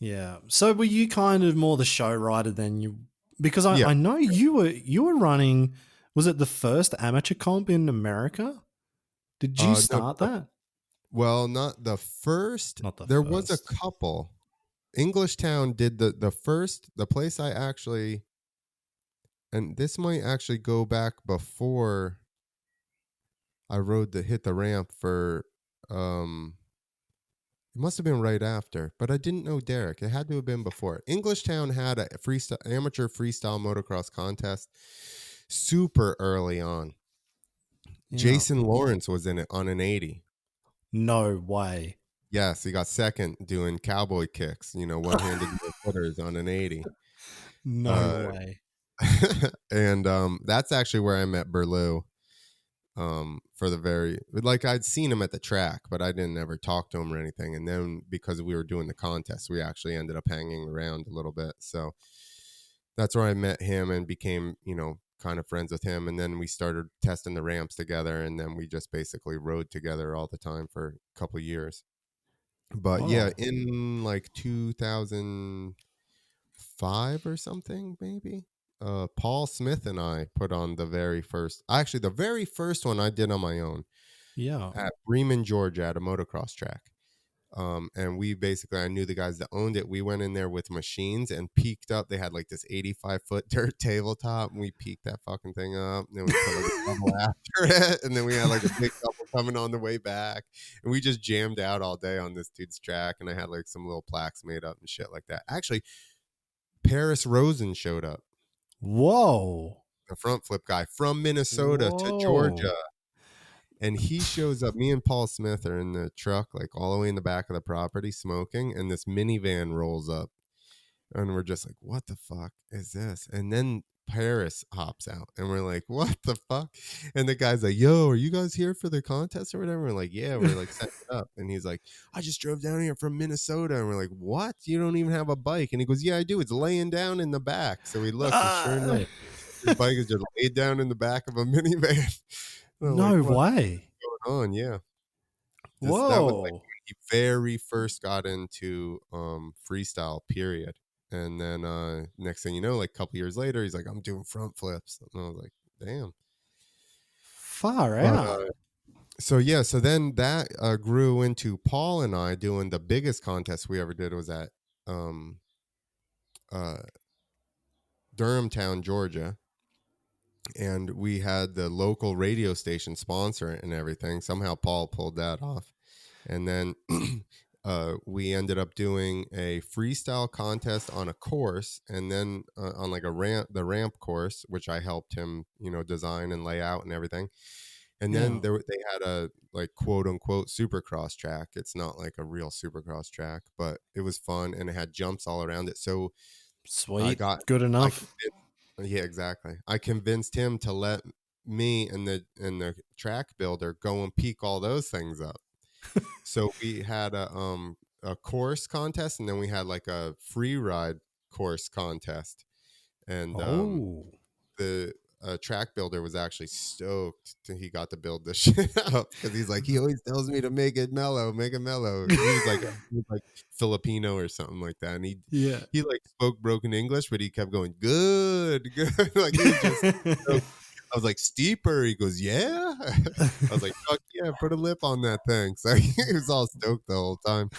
Yeah. So were you kind of more the show rider than you, because Yeah. I know you were running, was it the first amateur comp in America? Did you No, start that? well, not the first. Not the There was a first. couple. Englishtown did the first, the place I actually, and this might actually go back before I rode hit the ramp for, it must have been right after, but I didn't know Derek. It had to have been before. Englishtown had a amateur freestyle motocross contest super early on. Yeah. Jason Lawrence was in it on an 80. No way. Yes, he got second doing cowboy kicks, one-handed footers on an 80. No Uh, way. and that's actually where I met Berlou. For the very, like, I'd seen him at the track, but I didn't ever talk to him or anything. And then because we were doing the contest, we actually ended up hanging around a little bit. So that's where I met him and became, kind of friends with him. And then we started testing the ramps together, and then we just basically rode together all the time for a couple of years. But yeah, Wow. in like 2005 or something, maybe, Paul Smith and I put on the very first one I did on my own. Yeah. at Bremen, Georgia, at a motocross track. And I knew the guys that owned it. We went in there with machines and peaked up. They had like this 85-foot dirt tabletop, and we peaked that fucking thing up. And then we put like a double after it, and then we had like a big double coming on the way back. And we just jammed out all day on this dude's track. And I had like some little plaques made up and shit like that. Actually, Paris Rosen showed up, Whoa. the front flip guy from Minnesota to Georgia. And he shows up. Me and Paul Smith are in the truck, like all the way in the back of the property smoking. And this minivan rolls up. And we're just like, what the fuck is this? And then Paris hops out. And we're like, what the fuck? And the guy's like, yo, are you guys here for the contest or whatever? We're like, yeah, we're like setting it up. And he's like, I just drove down here from Minnesota. And we're like, what? You don't even have a bike? And he goes, yeah, I do. It's laying down in the back. So we look, and sure enough, his bike is just laid down in the back of a minivan. No like, way. Going on? Yeah. That was like when he very first got into freestyle, period. And then next thing you know, like a couple years later, he's like, I'm doing front flips. And I was like, damn. Far out. So then that grew into Paul and I doing the biggest contest we ever did was at Durhamtown, Georgia. And we had the local radio station sponsor it and everything. Somehow Paul pulled that off. And then we ended up doing a freestyle contest on a course, and then on like the ramp course, which I helped him, design and lay out and everything. And then they had a like quote unquote supercross track. It's not like a real supercross track, but it was fun and it had jumps all around it. So sweet, good enough. Yeah, exactly. I convinced him to let me and the track builder go and peak all those things up. So we had a course contest, and then we had like a free ride course contest. And the track builder was actually stoked he got to build this shit up, because he's like, he always tells me to make it mellow. He was like Filipino or something like that, and he like spoke broken English, but he kept going good like he was just stoked. I was like, steeper. He goes, yeah. I was like, fuck yeah, put a lip on that thing. So he was all stoked the whole time.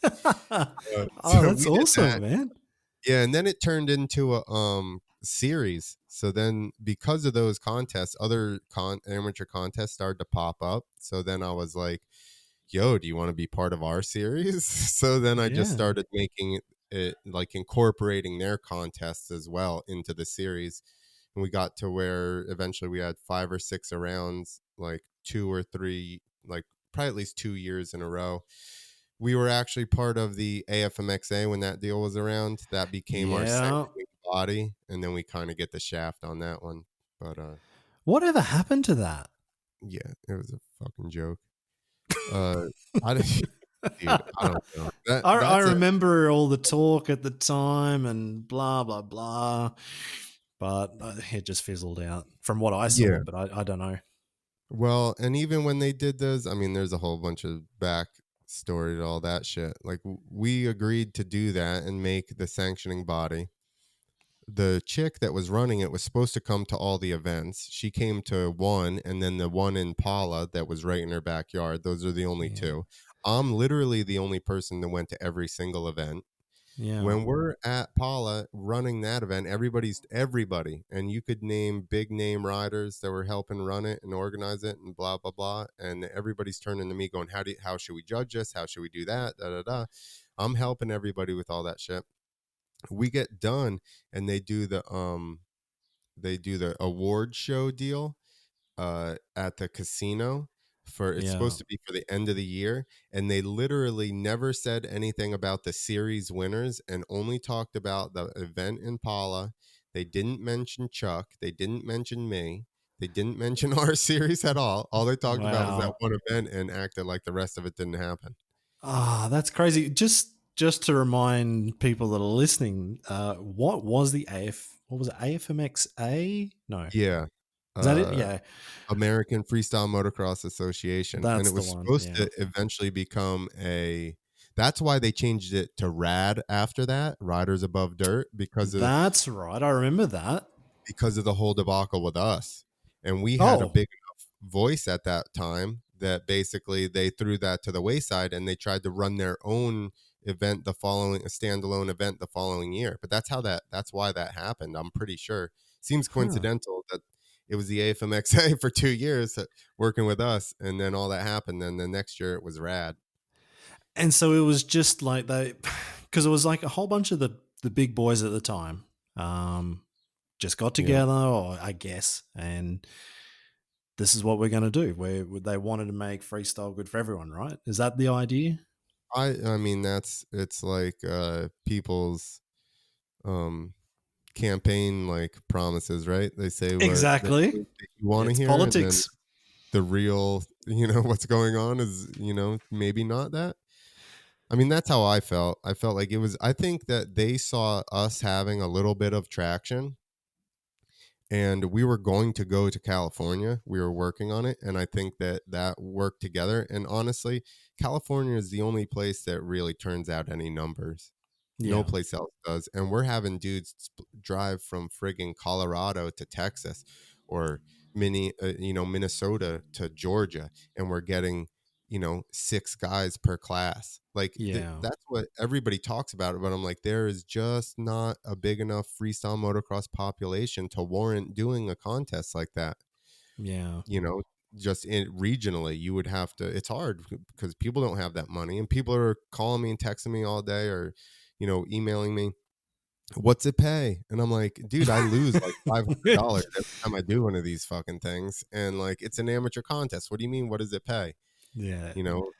That's awesome, man. Yeah, and then it turned into a series. So then, because of those contests, other amateur contests started to pop up. So then I was like, yo, do you want to be part of our series? So then I just started making it, like incorporating their contests as well into the series. And we got to where eventually we had 5 or 6 rounds, like 2 or 3, like probably at least 2 years in a row. We were actually part of the AFMXA when that deal was around. That became our second body, and then we kind of get the shaft on that one. But whatever happened to that? Yeah, it was a fucking joke. I don't know. I remember all the talk at the time and blah blah blah. But it just fizzled out from what I saw, but I don't know. Well, and even when they did those, I mean, there's a whole bunch of backstory to all that shit. Like, we agreed to do that and make the sanctioning body. The chick that was running it was supposed to come to all the events. She came to one, and then the one in Paula that was right in her backyard. Those are the only 2. I'm literally the only person that went to every single event. Yeah. When we're at Paula running that event, everybody, and you could name big name riders that were helping run it and organize it and blah blah blah, and everybody's turning to me going, how should we judge this? How should we do that? Da da da. I'm helping everybody with all that shit. We get done, and they do the award show deal at the casino. It's supposed to be for the end of the year, and they literally never said anything about the series winners and only talked about the event in Paula. They didn't mention Chuck. They didn't mention me. They didn't mention our series at all. All they talked about was that one event and acted like the rest of it didn't happen. That's crazy. Just to remind people that are listening, what was the AFMXA? No. Yeah. Is that it? Yeah. American Freestyle Motocross Association. And it was supposed to eventually become that's why they changed it to RAD after that, Riders Above Dirt, because of... That's right. I remember that. Because of the whole debacle with us. And we had a big enough voice at that time that basically they threw that to the wayside and they tried to run their own event the following a standalone event the following year. But that's why that happened. I'm pretty sure. Seems Huh. coincidental that it was the AFMXA for 2 years working with us, and then all that happened. Then the next year it was rad. And so it was just like they, because it was like a whole bunch of the big boys at the time, just got Yeah. together, or I guess, and this is what we're going to do. Where they wanted to make freestyle good for everyone, right? Is that the idea? I mean it's like people's um campaign like promises, right? They say what they Exactly. think that you want to It's hear, and then politics. the real, what's going on is, maybe not that. I mean, that's how I felt. I felt like it was, I think that they saw us having a little bit of traction, and we were going to go to California. We were working on it, and I think that that worked together. And honestly, California is the only place that really turns out any numbers. No Yeah. place else does. And we're having dudes drive from friggin' Colorado to Texas, or Minnesota to Georgia, and we're getting, 6 guys per class. Like Yeah. that's what everybody talks about. But I'm like, there is just not a big enough freestyle motocross population to warrant doing a contest like that. Yeah. You know, just regionally, you would have to. It's hard because people don't have that money, and people are calling me and texting me all day, or emailing me, what's it pay? And I'm like, dude, I lose like $500 every time I do one of these fucking things, and like it's an amateur contest. What do you mean? What does it pay? Yeah. You know?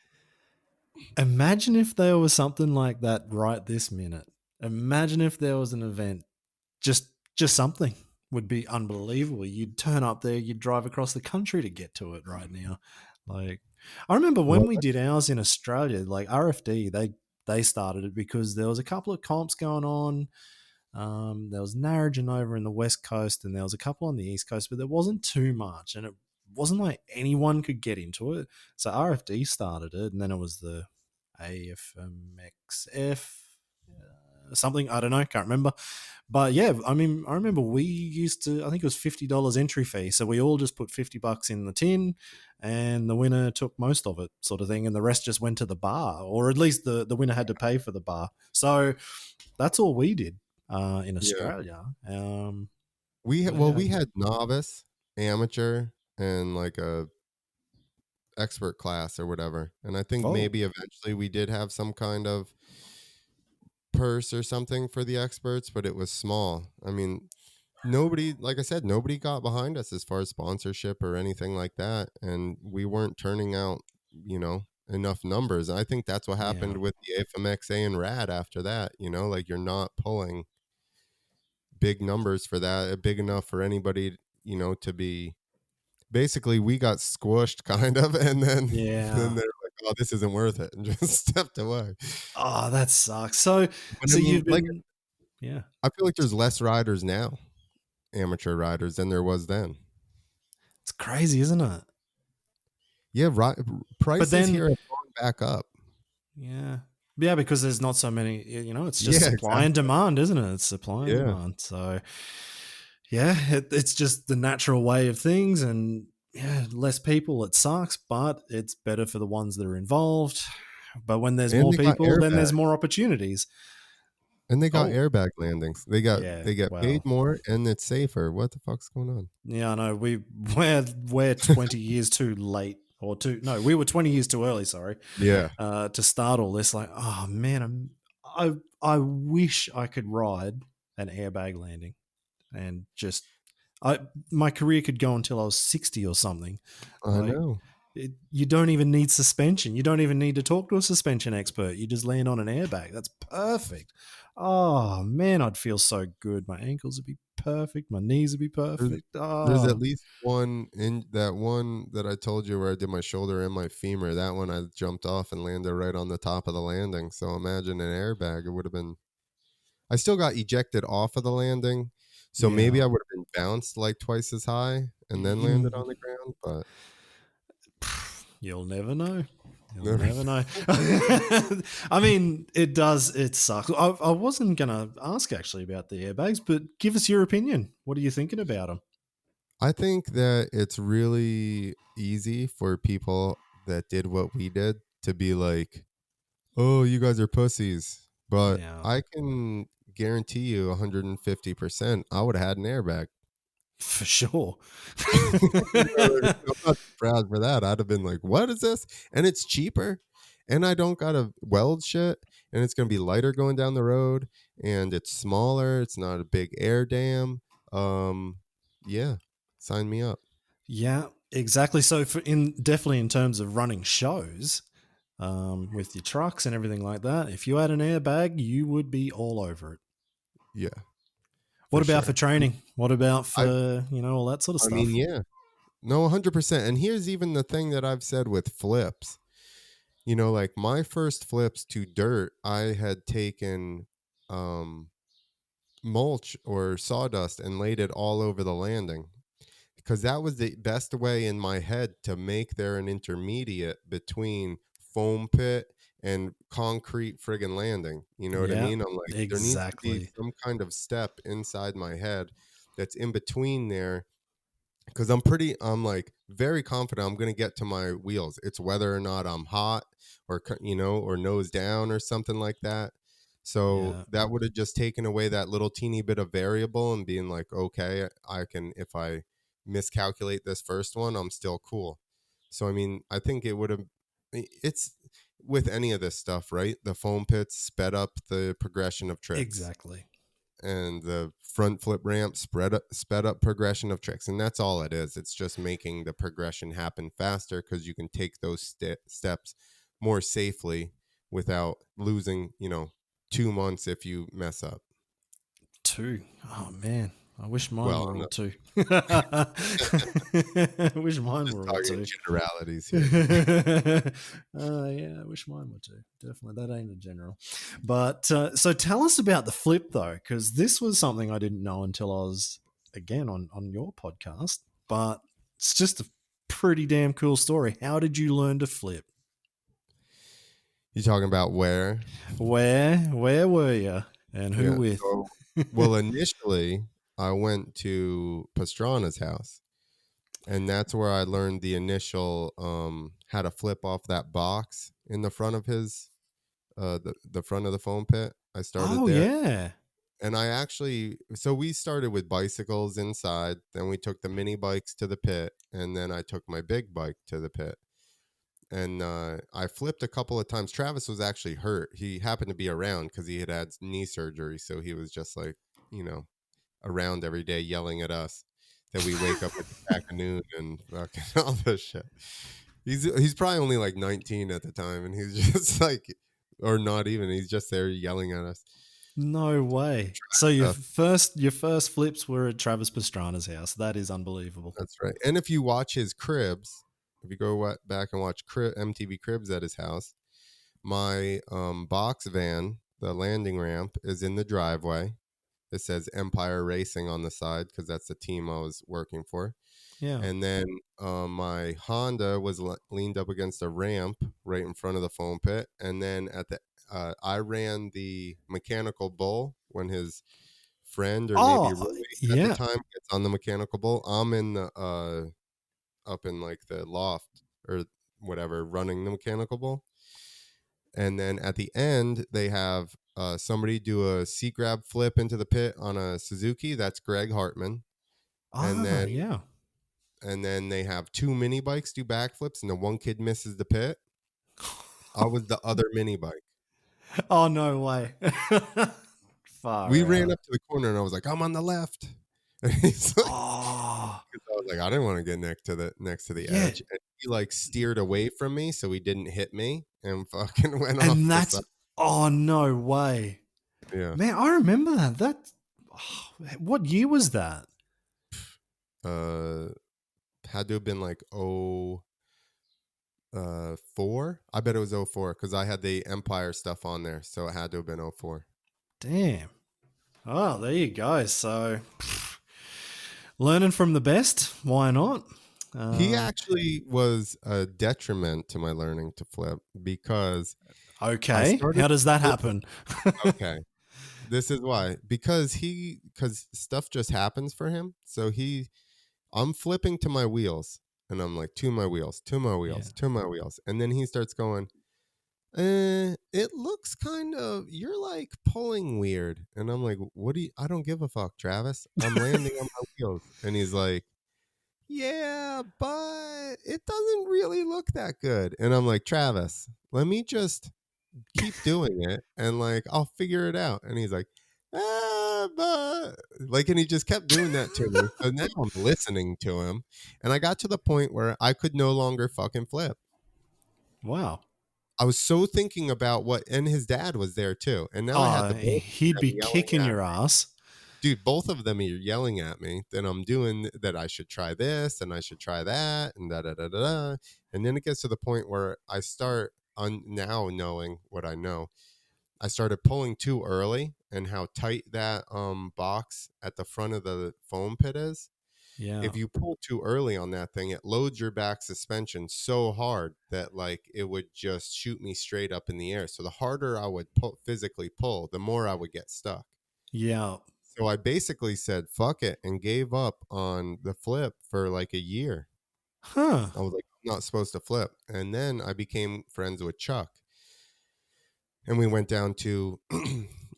Imagine if there was something like that right this minute. Imagine if there was an event, just something would be unbelievable. You'd turn up there, you'd drive across the country to get to it right now. Like, I remember when Well, we did ours in Australia, like RFD, they started it because there was a couple of comps going on. There was Narrogin over in the West Coast, and there was a couple on the East Coast, but there wasn't too much, and it wasn't like anyone could get into it. So RFD started it, and then it was the AFMXF something, I don't know, can't remember. But yeah, I mean, I remember we used to, I think it was $50 entry fee, so we all just put $50 in the tin, and the winner took most of it, sort of thing, and the rest just went to the bar, or at least the winner had to pay for the bar. So that's all we did in yeah, Australia. we But yeah, we had novice, amateur, and like a expert class or whatever. And I think oh maybe eventually we did have some kind of purse or something for the experts, but it was small. I mean, nobody, like I said, nobody got behind us as far as sponsorship or anything like that, and we weren't turning out, enough numbers. I think that's what yeah, happened with the AFMXA and Rad after that. Like you're not pulling big numbers for that, big enough for anybody, to be. Basically, we got squished kind of, and then yeah. they're like, "Oh, this isn't worth it," and just stepped away. Oh, that sucks. So, But I so mean, you've like, been, yeah, I feel like there's less riders now, amateur riders, than there was then. it's crazy, isn't it? Yeah, But prices then, here have gone back up. yeah, yeah, because there's not so many. It's just Yeah, supply and exactly. demand, isn't it? It's supply and Yeah, demand. So, yeah, it's just the natural way of things, and yeah, less people, it sucks, but it's better for the ones that are involved. But when there's and more they got people, then airbag, there's more opportunities. and they got Oh, airbag landings. They got yeah, they get paid well, more, and it's safer. What the fuck's going on? yeah, I know. We're 20 years too late, or too no, we were 20 years too early. Sorry, Yeah, to start all this. Like, oh man, I wish I could ride an airbag landing, and just my career could go until I was 60 or something. I Like, know. you don't even need suspension. You don't even need to talk to a suspension expert. You just land on an airbag. That's perfect. Oh man, I'd feel so good. My ankles would be perfect. My knees would be There's, perfect. there's at Oh least one in that one that I told you where I did my shoulder and my femur. That one I jumped off and landed right on the top of the landing. So imagine an airbag. It would have been. I still got ejected off of the landing, so maybe yeah. I would have been bounced like twice as high and then landed on the ground. But You'll never know. You'll never. never know. I mean, it does. It sucks. I wasn't gonna ask actually about the airbags, but give us your opinion. What are you thinking about them? I think that it's really easy for people that did what we did to be like, oh, you guys are pussies. But Yeah, I can guarantee you 150% I would have had an airbag. for sure. You know what I mean? I'm not proud for that. I'd have been like, what is this? And it's cheaper. And I don't got to weld shit. And it's going to be lighter going down the road. And it's smaller. It's not a big air dam. Yeah, sign me up. Yeah, exactly. So definitely in terms of running shows, with your trucks and everything like that, if you had an airbag, you would be all over it. Yeah, What for about for sure. training? What about I, for, all that sort of I mean, stuff? yeah, no, 100%. And here's even the thing that I've said with flips. Like my first flips to dirt, I had taken um, mulch or sawdust and laid it all over the landing because that was the best way in my head to make there an intermediate between foam pit and concrete friggin' landing. You know what I Yeah, mean? I'm like, there needs to be exactly. some kind of step inside my head that's in between there because I'm like very confident I'm going to get to my wheels. It's whether or not I'm hot or, or nose down or something like that. So Yeah, that would have just taken away that little teeny bit of variable and being like, okay, I can, if I miscalculate this first one, I'm still cool. So, I mean, I think it would have, it's with any of this stuff, right? The foam pits sped up the progression of tricks exactly. and the front flip ramp sped up progression of tricks, and that's all it is. It's just making the progression happen faster because you can take those steps more safely without losing 2 months if you mess up. 2. Oh man, I wish mine Well, were I'm all not 2. I wish mine just were all talking 2. generalities here. Yeah, I wish mine were 2. Definitely, that ain't a general. But so tell us about the flip though, because this was something I didn't know until I was again on your podcast. But it's just a pretty damn cool story. How did you learn to flip? You talking about where? Where were you, and who Yeah. with? So, well, initially I went to Pastrana's house, and that's where I learned the initial how to flip off that box in the front of his the front of the foam pit. I started Oh there. yeah. And I actually, so we started with bicycles inside, then we took the mini bikes to the pit, and then I took my big bike to the pit. And I flipped a couple of times. Travis was actually hurt. He happened to be around because he had had knee surgery. So he was just like, you know, around every day yelling at us that we wake up at the crack of noon and fucking all this shit. He's probably only like 19 at the time, and he's just like, or not even. He's just there yelling at us. No way. So your Stuff. first flips were at Travis Pastrana's house. That is unbelievable. That's right. And if you watch his cribs, if you go back and watch MTV Cribs at his house, my box van, the landing ramp, is in the driveway. It says Empire Racing on the side because that's the team I was working for. Yeah. And then my Honda was leaned up against a ramp right in front of the foam pit. And then I ran the mechanical bull when his friend or maybe Oh, roommate at the yeah. time gets on the mechanical bull. I'm in the up in like the loft or whatever running the mechanical bull. And then at the end they have somebody do a seat grab flip into the pit on a Suzuki. That's Greg Hartman. And Ah, then yeah. they have 2 mini bikes do backflips, and the one kid misses the pit. I was the other mini bike. Oh, no way. We Far ran out. up to the corner, and I was like, "I'm on the left." And he's like, Oh, 'cause I was like, I didn't want to get next to the yeah. edge, and he like steered away from me so he didn't hit me, and fucking went off And the side. oh, no way. Yeah. Man, I remember that. What year was that? Uh, had to have been like 04. I bet it was 04 because I had the Empire stuff on there, so it had to have been 04. Damn. Oh, there you go. So, learning from the best. Why not? He actually was a detriment to my learning to flip because I Okay. started How does that flipping. happen? Okay, this is why. Because stuff just happens for him. So I'm flipping to my wheels, And I'm like, to my wheels, to my Yeah. wheels, to my wheels. And then he starts going, it looks kind of, you're like pulling weird. And I'm like, I don't give a fuck, Travis. I'm landing on my wheels. And he's like, yeah, but it doesn't really look that good. And I'm like, Travis, let me just keep doing it and like I'll figure it out. And he's like, but like, and he just kept doing that to me. So now I'm listening to him. And I got to the point where I could no longer fucking flip. Wow. I was so thinking about and his dad was there too. And now I had the both of He'd them be yelling kicking at your me. ass. Dude, both of them are yelling at me that I'm doing that. I should try this and I should try that and da da da da da. And then it gets to the point where I start now knowing what I know. I started pulling too early and how tight that box at the front of the foam pit is. Yeah. If you pull too early on that thing, it loads your back suspension so hard that like it would just shoot me straight up in the air. So the harder I would physically pull, the more I would get stuck. Yeah. So I basically said, fuck it, and gave up on the flip for like a year. Huh. I was like, I'm not supposed to flip. And then I became friends with Chuck. And we went down to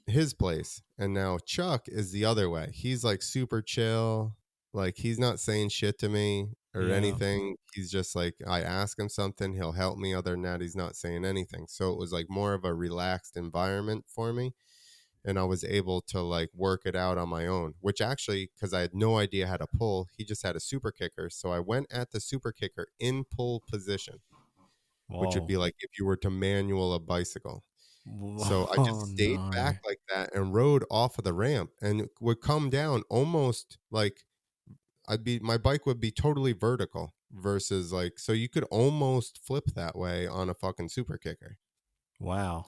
his place. And now Chuck is the other way. He's like super chill. Like he's not saying shit to me or Yeah. anything. He's just like, I ask him something, he'll help me. Other than that, he's not saying anything. So it was like more of a relaxed environment for me. And I was able to like work it out on my own, which actually, because I had no idea how to pull, he just had a super kicker. So I went at the super kicker in pull position, which would Whoa. be like if you were to manual a bicycle. So I Oh, just stayed no. back like that and rode off of the ramp and would come down almost like my bike would be totally vertical versus like, so you could almost flip that way on a fucking super kicker. Wow.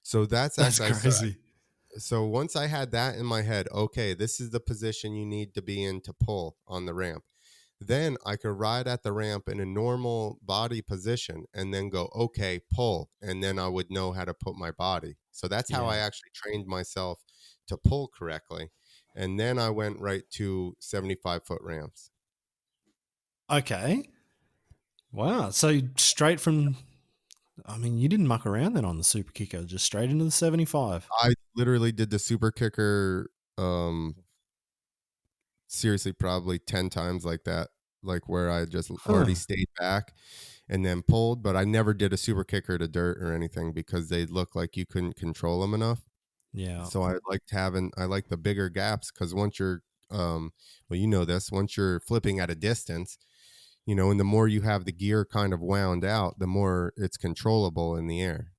So that's That's actually, crazy. so once I had that in my head, okay, this is the position you need to be in to pull on the ramp. Then I could ride at the ramp in a normal body position and then go, okay, pull. And then I would know how to put my body. So that's how I Yeah. actually trained myself to pull correctly. And then I went right to 75-foot ramps. Okay. Wow. So straight from, I mean, you didn't muck around then on the super kicker, just straight into the 75. I literally did the super kicker, seriously, probably 10 times like that, like where I just Huh. already stayed back and then pulled, but I never did a super kicker to dirt or anything because they look like you couldn't control them enough. Yeah. So I like the bigger gaps because once you're, well, you know this, once you're flipping at a distance, and the more you have the gear kind of wound out, the more it's controllable in the air.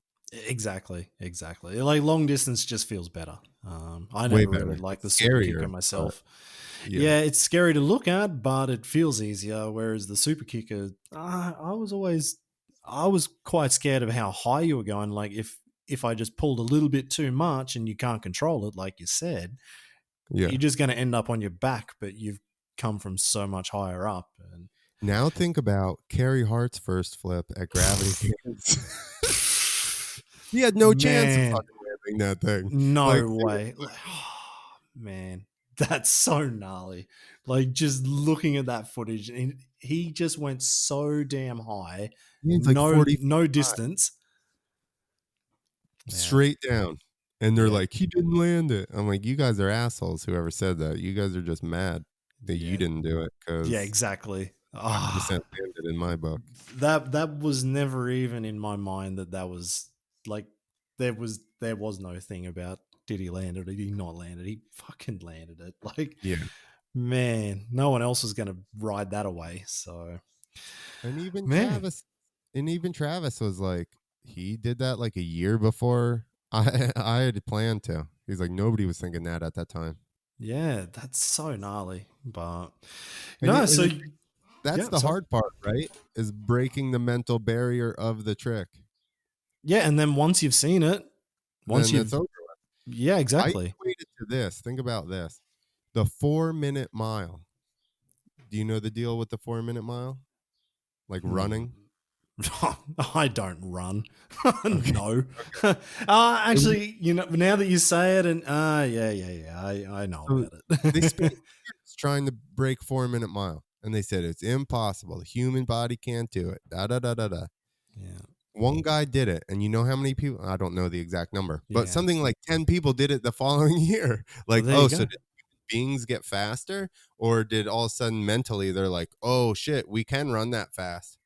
Exactly. Exactly. Like long distance just feels better. I Way never really better. liked the It's super kicker scarier, but myself. yeah, Yeah, it's scary to look at, but it feels easier. Whereas the super kicker, I was quite scared of how high you were going. Like if I just pulled a little bit too much and you can't control it, like you said, yeah. you're just going to end up on your back. But you've come from so much higher up. And Now think about Carey Hart's first flip at Gravity Games. He had no chance of man, fucking landing that thing. Like, no way. Like, man, that's so gnarly. Like just looking at that footage, and he just went so damn high, he's like no 45 distance. Yeah, straight down. And they're yeah, like, he didn't land it. I'm like, you guys are assholes, whoever said that. You guys are just mad that you yeah, didn't do it yeah, because exactly. 100% Ah, landed in my book. that was never even in my mind that was like there was no thing about did he land it or did he not land it. He fucking landed it. Like Yeah. man, no one else was going to ride that away. So And even man, Travis, was like, he did that like a year before I had planned to. He's like, nobody was thinking that at that time. yeah, that's so gnarly. But And, no, so that's yeah, the sorry. hard part, right? Is breaking the mental barrier of the trick. Yeah, and then once you've seen it, once Then it's you've over. yeah, I exactly. equate it to this. Think about this. The 4-minute mile. Do you know the deal with the 4-minute mile? Like Hmm. running? I don't run. Okay. No. Okay. Actually, now that you say it, and yeah, I know So about they it. spent years trying to break 4-minute mile. And they said, it's impossible. The human body can't do it. Da, da, da, da, da. Yeah. One guy did it. And you know how many people? I don't know the exact number, but Yeah. something like 10 people did it the following year. Well, Like, there you oh, so go. did beings get faster? Or did all of a sudden mentally they're like, oh, shit, we can run that fast?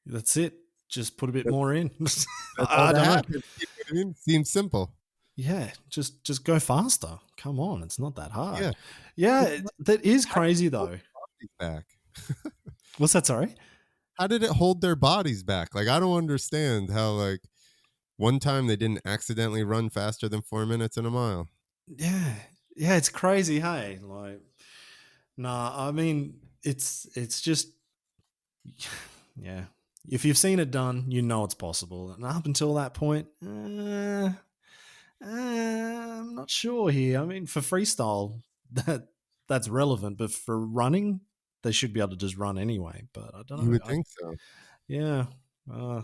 That's it. Just put a bit That- more in. That's all I that don't know. happens. You know what I mean? Seems simple. Yeah, just go faster. Come on, it's not that hard. Yeah. Yeah, that is crazy though. Back. What's that? Sorry. How did it hold their bodies back? Like, I don't understand how, like, one time they didn't accidentally run faster than 4 minutes in a mile. Yeah, yeah, it's crazy. Hey, like, nah. I mean, it's just, yeah. If you've seen it done, you know it's possible. And up until that point, I'm not sure here. I mean, for freestyle, that's relevant, but for running, they should be able to just run anyway. But I don't You know. would think so. Yeah. Uh,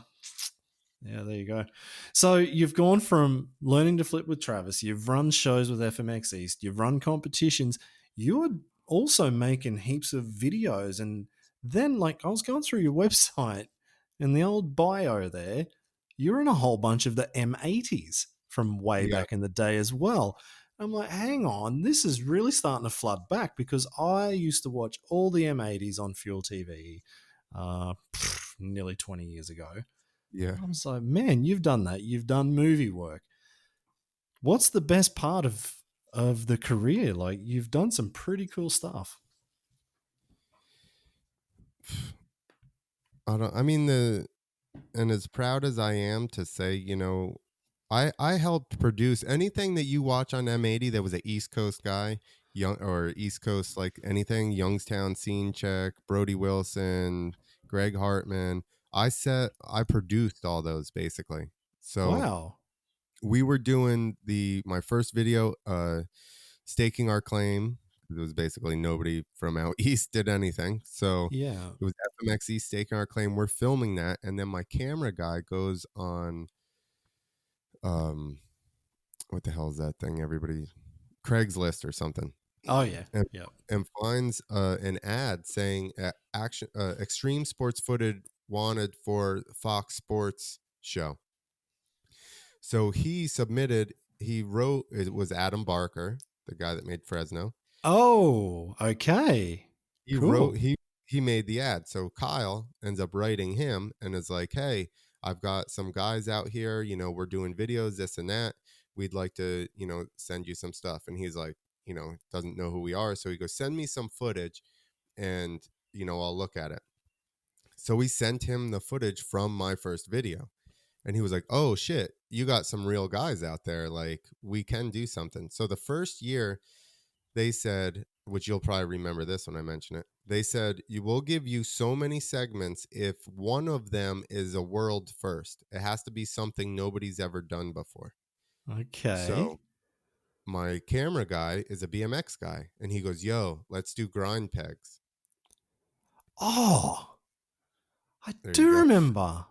yeah, there you go. So you've gone from learning to flip with Travis, you've run shows with FMX East, you've run competitions, you're also making heaps of videos. And then, like, I was going through your website and the old bio there, you're in a whole bunch of the M80s from way Yeah. back in the day as well. I'm like, hang on, this is really starting to flood back because I used to watch all the M80s on Fuel TV nearly 20 years ago. Yeah. I was like, man, you've done that. You've done movie work. What's the best part of the career? Like, you've done some pretty cool stuff. I mean, and as proud as I am to say, you know, I helped produce anything that you watch on M80 that was an East Coast guy, young or East Coast, like anything, Youngstown Scene Check, Brody Wilson, Greg Hartman. I produced all those basically. So Wow. we were doing my first video, staking our claim. It was basically nobody from out east did anything. So Yeah. it was FMX East staking our claim. We're filming that, and then my camera guy goes on what the hell is that thing? Everybody Craigslist or something. Oh, yeah. And, Yep. and finds an ad saying extreme sports footage wanted for Fox Sports show. So he wrote, it was Adam Barker, the guy that made Fresno. Oh, okay. He wrote, Cool. he made the ad. So Kyle ends up writing him and is like, hey, I've got some guys out here, you know, we're doing videos, this and that. We'd like to, you know, send you some stuff. And he's like, you know, doesn't know who we are. So he goes, send me some footage and, you know, I'll look at it. So we sent him the footage from my first video. And he was like, oh shit, you got some real guys out there. Like, we can do something. So the first year they said, which you'll probably remember this when I mention it, they said, you will give you so many segments if one of them is a world first. It has to be something nobody's ever done before. Okay. So my camera guy is a BMX guy. And he goes, yo, let's do grind pegs. Oh, I There you do go. remember.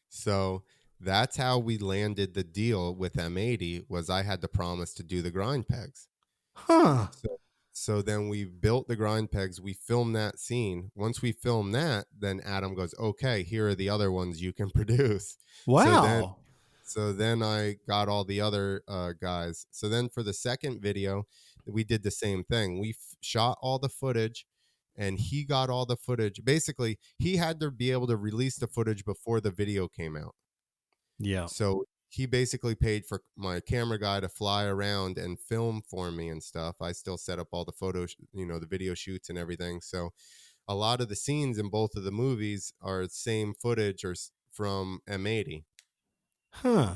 So that's how we landed the deal with M80 was I had to promise to do the grind pegs. Huh. So then we built the grind pegs. We filmed that scene. Once we filmed that, then Adam goes, okay, here are the other ones you can produce. Wow. So then I got all the other guys. So then for the second video, we did the same thing. We shot all the footage and he got all the footage. Basically, he had to be able to release the footage before the video came out. Yeah. So he basically paid for my camera guy to fly around and film for me and stuff. I still set up all the photos, you know, the video shoots and everything. So a lot of the scenes in both of the movies are same footage or from M80. Huh.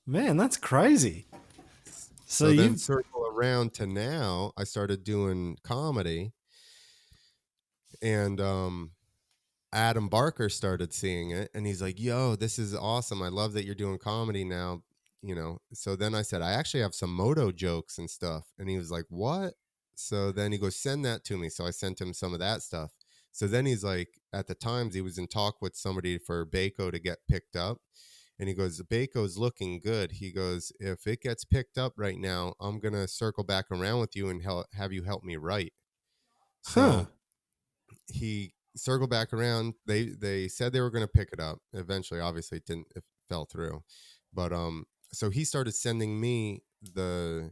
Man, that's crazy. So So then you've circle around to now, I started doing comedy and Adam Barker started seeing it and he's like, yo, this is awesome. I love that you're doing comedy now, you know. So then I said, I actually have some moto jokes and stuff. And he was like, what? So then he goes, send that to me. So I sent him some of that stuff. So then he's like, at the times he was in talk with somebody for Baco to get picked up. And he goes, Baco's looking good. He goes, if it gets picked up right now, I'm going to circle back around with you and have you help me write. huh. So he circled back around. They said they were going to pick it up eventually. Obviously it fell through, but so he started sending me the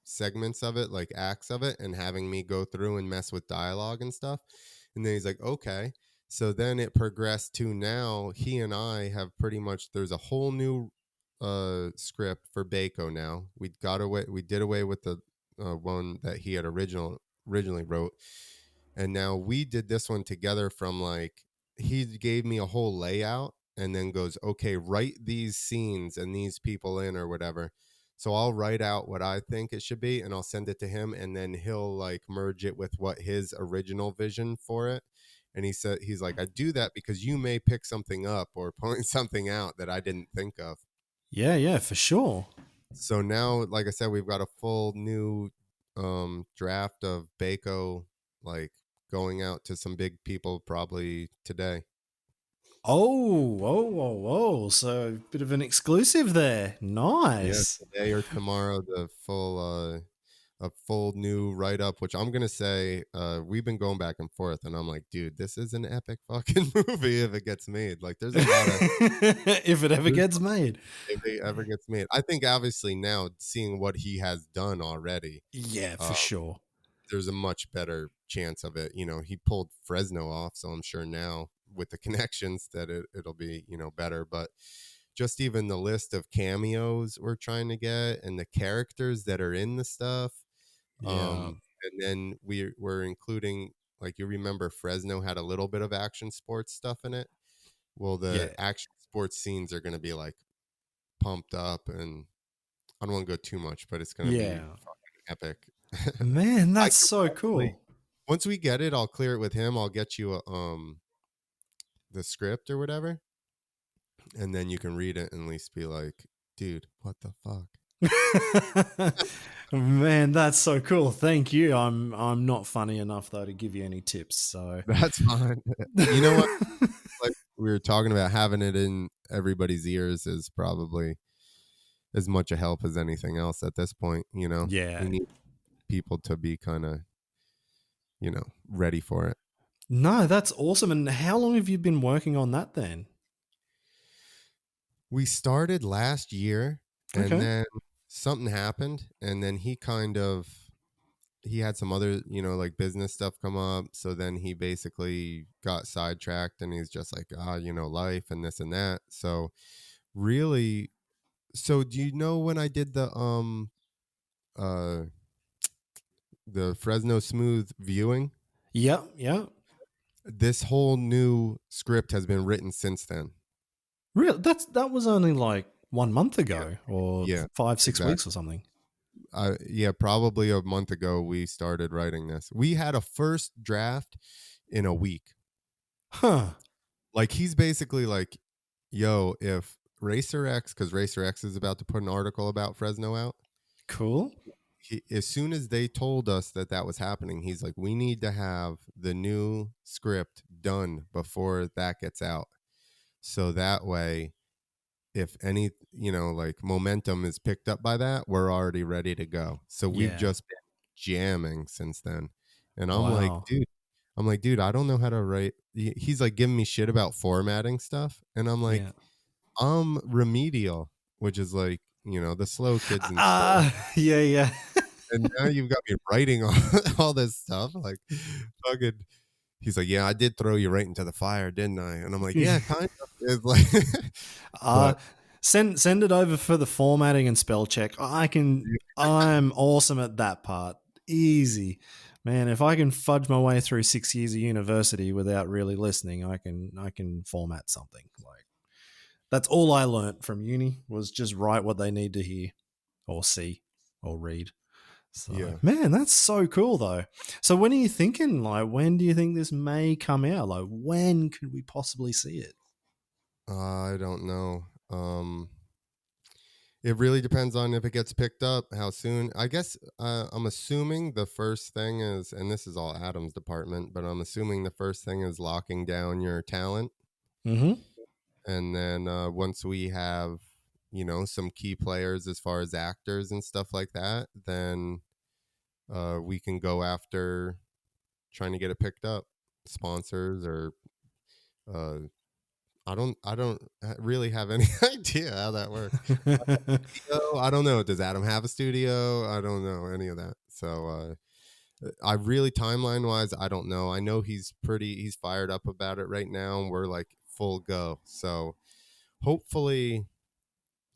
segments of it, like acts of it, and having me go through and mess with dialogue and stuff. And then he's like, okay. So then it progressed to now he and I have pretty much, there's a whole new script for Baco now. We did away with the one that he had originally wrote, and now we did this one together. From like, he gave me a whole layout and then goes, okay, write these scenes and these people in or whatever. So I'll write out what I think it should be and I'll send it to him, and then he'll like merge it with what his original vision for it. And he said, he's like, I do that because you may pick something up or point something out that I didn't think of. Yeah, for sure. So now, like I said, we've got a full new draft of Baco, like going out to some big people probably today. Oh. So a bit of an exclusive there. Yeah, Nice. today or tomorrow, the full a full new write up, which I'm gonna say we've been going back and forth, and I'm like, dude, this is an epic fucking movie if it gets made. Like, there's a lot of If it ever gets made. if it ever gets made. I think obviously now seeing what he has done already, Yeah, uh, for sure. there's a much better chance of it. He pulled Fresno off, so I'm sure now with the connections that it'll be better. But just even the list of cameos we're trying to get and the characters that are in the stuff. Yeah. And then we're including, like, you remember Fresno had a little bit of action sports stuff in it. Well, the Yeah. action sports scenes are going to be like pumped up, and I don't want to go too much, but it's going to be Yeah. fucking epic. Man, I that's could so probably, cool. once we get it, I'll clear it with him. I'll get you the script or whatever, and then you can read it and at least be like, dude, what the fuck? Man, that's so cool. Thank you. I'm not funny enough though to give you any tips. So That's fine. You know what? Like we were talking about, having it in everybody's ears is probably as much a help as anything else at this point. Yeah. We need people to be kind of, ready for it. No, that's awesome. And how long have you been working on that then? We started last year, and Okay. then something happened, and then he had some other, like business stuff come up. So then he basically got sidetracked, and he's just like, life and this and that. So really, so do you know when I did uh the Fresno Smooth viewing? Yeah. This whole new script has been written since then. Real that was only like 1 month Yeah. ago or Yeah, 5-6 weeks or exactly. something. Yeah, probably a month ago we started writing this. We had a first draft in a week. Huh. Like, he's basically like, yo, if Racer X, because Racer X is about to put an article about Fresno out. Cool. As soon as they told us that was happening, he's like, we need to have the new script done before that gets out. So that way, if any, like momentum is picked up by that, we're already ready to go. So we've Yeah. just been jamming since then. And Wow. I'm like, dude, I don't know how to write. He's like giving me shit about formatting stuff. And I'm like, Yeah. I'm remedial, which is like, the slow kids in school. Yeah. And now you've got me writing all this stuff. Like, fucking, he's like, yeah, I did throw you right into the fire, didn't I? And I'm like, yeah, kind of. It's like, uh but send it over for the formatting and spell check. I'm awesome at that part. Easy. Man, if I can fudge my way through 6 years of university without really listening, I can format something. Like, that's all I learnt from uni, was just write what they need to hear or see or read. So, yeah, man, that's so cool though. So when are you thinking, like, when do you think this may come out? Like, when could we possibly see it? I don't know. It really depends on if it gets picked up, how soon. I guess I'm assuming the first thing is, and this is all Adam's department, but I'm assuming the first thing is locking down your talent. Mm-hmm. And then once we have, some key players as far as actors and stuff like that, then we can go after trying to get it picked up. sponsors or uh, I don't really have any idea how that works. Studio, I don't know. Does Adam have a studio? I don't know any of that. So I really timeline wise, I don't know. I know he's fired up about it right now, and we're like full go. So hopefully,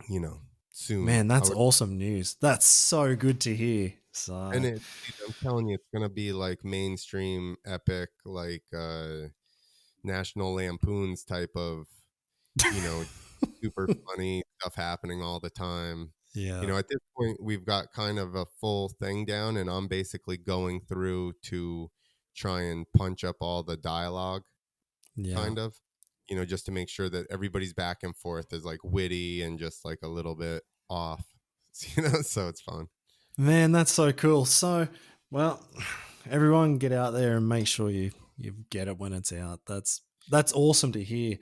you know, soon. Man, that's awesome news. That's so good to hear. And So, I'm telling you, it's gonna be like mainstream epic, like National Lampoons type of, you know, super funny stuff happening all the time. yeah, At this point, we've got kind of a full thing down, and I'm basically going through to try and punch up all the dialogue, yeah. kind of, just to make sure that everybody's back and forth is like witty and just like a little bit off, so it's fun. Man, that's so cool. So, well, everyone get out there and make sure you get it when it's out. That's awesome to hear.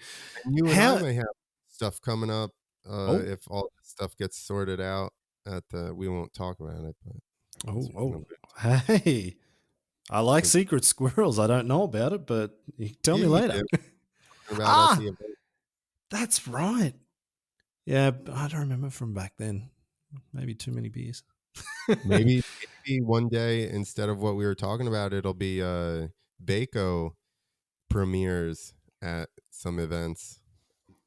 And you and I How may have stuff coming up oh if all this stuff gets sorted out we won't talk about it, but oh we can oh allude hey. I like to it. secret squirrels. I don't know about it, but you can tell Yeah, me you later. did talking about at the Ah, event. that's right. Yeah, I don't remember from back then. Maybe too many beers. Maybe one day instead of what we were talking about, it'll be Baco premieres at some events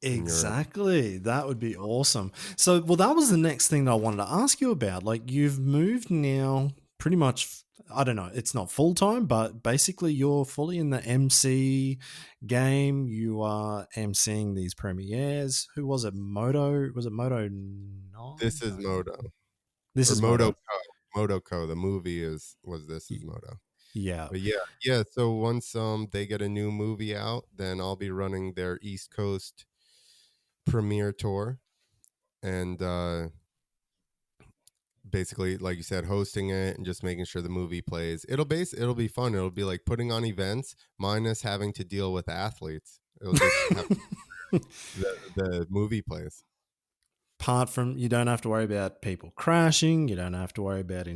in Europe. Exactly. That would be awesome. So, well, that was the next thing that I wanted to ask you about. Like, you've moved now pretty much, I don't know, it's not full time, but basically you're fully in the MC game. You are MCing these premieres. Who was it? Moto? Was it Moto 9? This is No. Moto This or is Moto. Moto Co. The movie was This is Moto. Yeah. But yeah. So once they get a new movie out, then I'll be running their East Coast premiere tour, and basically, like you said, hosting it and just making sure the movie plays. It'll be fun. It'll be like putting on events minus having to deal with athletes. It'll just have the movie plays. Apart from, you don't have to worry about people crashing, you don't have to worry about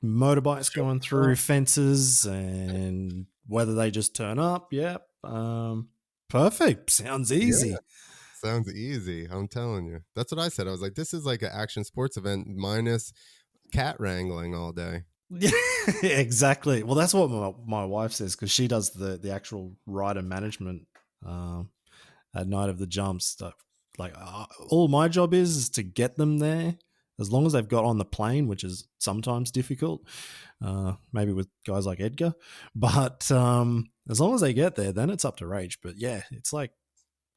motorbikes Show going through fences and whether they just turn up. Yep. Perfect. Sounds Yeah, easy. sounds easy. I'm telling you. That's what I said. I was like, this is like an action sports event minus cat wrangling all day. Yeah, exactly. Well, that's what my wife says because she does the actual rider management um, at night of the jumps stuff. Like all my job is to get them there. As long as they've got on the plane, which is sometimes difficult, maybe with guys like Edgar. But as long as they get there, then it's up to Rage. But yeah, it's like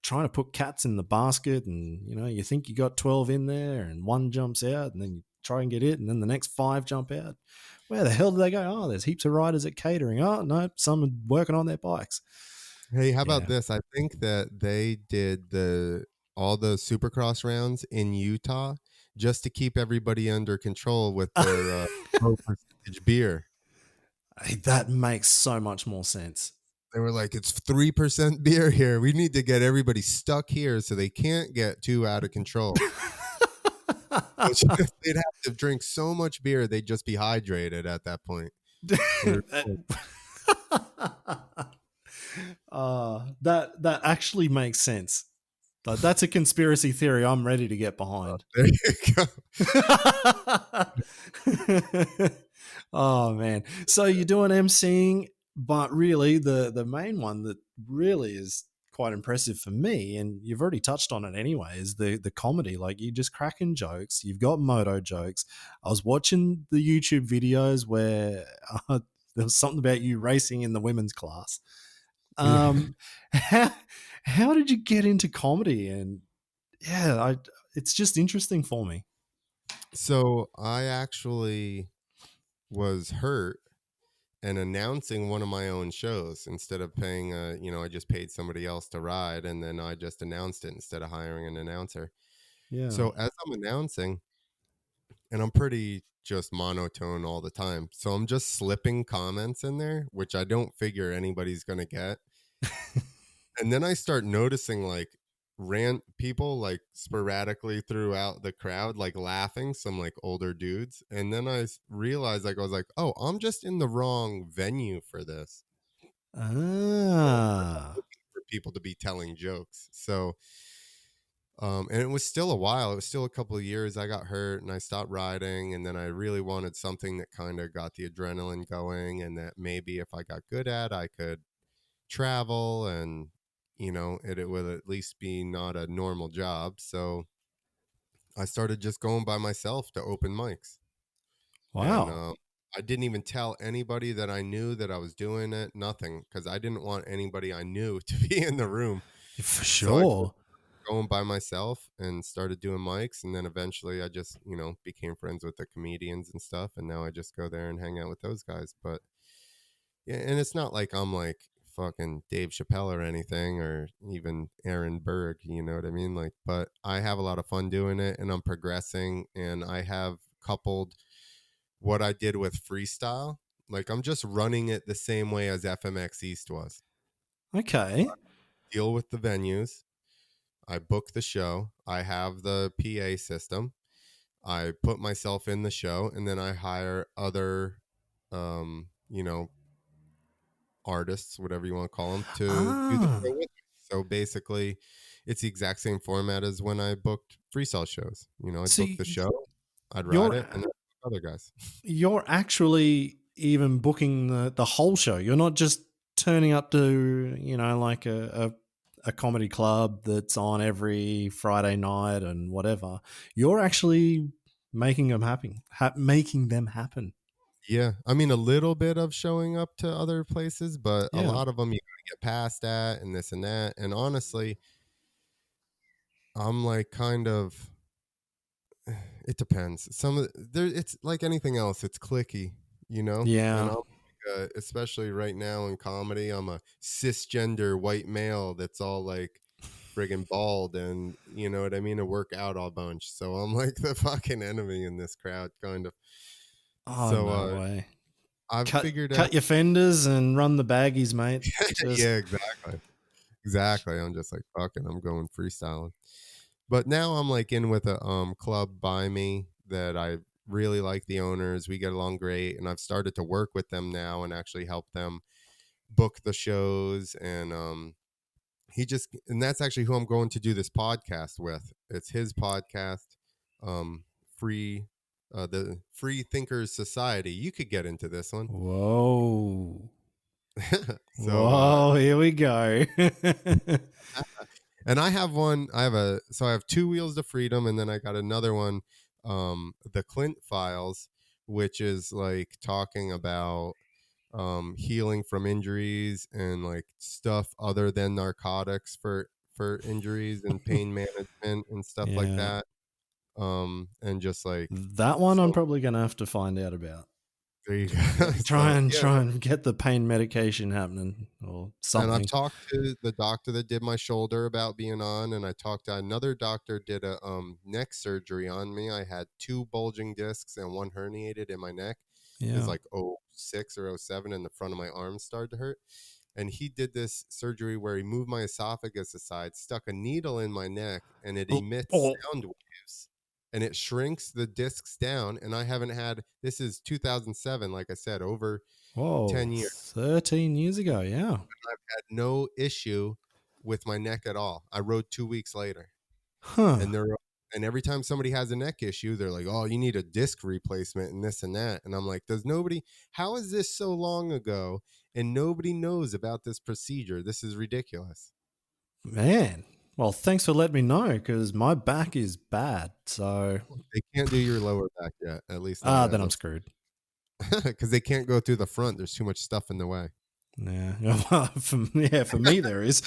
trying to put cats in the basket, and you think you got 12 in there, and one jumps out, and then you try and get it, and then the next 5 jump out. Where the hell do they go? Oh, there's heaps of riders at catering. Oh no, some are working on their bikes. Hey, how about Yeah. this? I think that they did all the Supercross rounds in Utah just to keep everybody under control with their low percentage beer. Hey, that makes so much more sense. They were like, it's 3% beer here. We need to get everybody stuck here so they can't get too out of control. They'd have to drink so much beer, they'd just be hydrated at that point. That actually makes sense. That's a conspiracy theory I'm ready to get behind. There you go. Oh man. So you're doing emceeing, but really the main one that really is quite impressive for me, and you've already touched on it anyway, is the comedy. Like, you just cracking jokes. You've got moto jokes. I was watching the YouTube videos where there was something about you racing in the women's class. Yeah. How, how did you get into comedy? And yeah, it's just interesting for me. So I actually was hurt and announcing one of my own shows instead of paying I just paid somebody else to ride, and then I just announced it instead of hiring an announcer. Yeah. So as I'm announcing, and I'm pretty just monotone all the time, so I'm just slipping comments in there which I don't figure anybody's gonna get. And then I start noticing like people like sporadically throughout the crowd, like laughing, some like older dudes. And then I realized, like, I was like, oh, I'm just in the wrong venue for this. Ah. looking for people to be telling jokes. So, and it was still a while. It was still a couple of years. I got hurt and I stopped riding, and then I really wanted something that kind of got the adrenaline going, and that maybe if I got good at, I could travel, and it would at least be not a normal job. So I started just going by myself to open mics, and Wow. I didn't even tell anybody that I knew that I was doing it. Nothing, because I didn't want anybody I knew to be in the room. For So I just sure. going by myself and started doing mics, and then eventually I just became friends with the comedians and stuff, and now I just go there and hang out with those guys. But yeah, and it's not like I'm like fucking Dave Chappelle or anything, or even Aaron Berg, you know what I mean? Like, but I have a lot of fun doing it, and I'm progressing, and I have coupled what I did with freestyle. Like, I'm just running it the same way as FMX East was. Okay. Deal with the venues. I book the show. I have the PA system. I put myself in the show, and then I hire other, you know, artists, whatever you want to call them, to do the show Ah. with me. So basically, it's the exact same format as when I booked freestyle shows. I'd So book the show, I'd ride you're it, and then other guys. you're actually even booking the whole show. You're not just turning up to, like a comedy club that's on every Friday night and whatever. You're actually making them happen, making them happen. Yeah, I mean a little bit of showing up to other places, but a Yeah. lot of them you gotta get past that and this and that. And honestly, I'm like kind of it depends. Some of there, it's like anything else. It's clicky, And Yeah. I'm like, especially right now in comedy, I'm a cisgender white male that's all like friggin' bald, and you know what I mean, to work out a bunch. So I'm like the fucking enemy in this crowd, kind of. Oh, So no way. I've figured out. Cut your fenders and run the baggies, mate. Just Yeah, exactly. Exactly. I'm just like, fucking, I'm going freestyling. But now I'm like in with a club by me that I really like the owners. We get along great, and I've started to work with them now and actually help them book the shows. And and that's actually who I'm going to do this podcast with. It's his podcast, free the Free Thinkers Society. You could get into this one. whoa. So Whoa, here we go. and I have one. I have two Wheels to Freedom, and then I got another one, the Clint Files, which is like talking about healing from injuries and like stuff other than narcotics for injuries and pain management and stuff like Yeah. that. And just like That one I'm so probably gonna have to find out about. there you go. Try So and yeah, try and get the pain medication happening or and I've something. talked to the doctor that did my shoulder about being on, and I talked to another doctor did a neck surgery on me. I had two bulging discs and one herniated in my neck. It was Yeah. like '06 or '07, and the front of my arm started to hurt. And he did this surgery where he moved my esophagus aside, stuck a needle in my neck, and it Oh, emits oh, sound waves. And it shrinks the discs down. And I haven't had, this is 2007, like I said, over 10 whoa. years. 13 years ago, yeah. Had no issue with my neck at all. I rode 2 weeks later, Huh. and and every time somebody has a neck issue, they're like, "Oh, you need a disc replacement and this and that." And I'm like, "Does nobody? How is this so long ago and nobody knows about this procedure? This is ridiculous." Man. Well, thanks for letting me know because my back is bad. So, They can't do your lower back yet, at least not then as I'm of, screwed. because they can't go through the front. There's too much stuff in the way. Yeah, well, for me there is.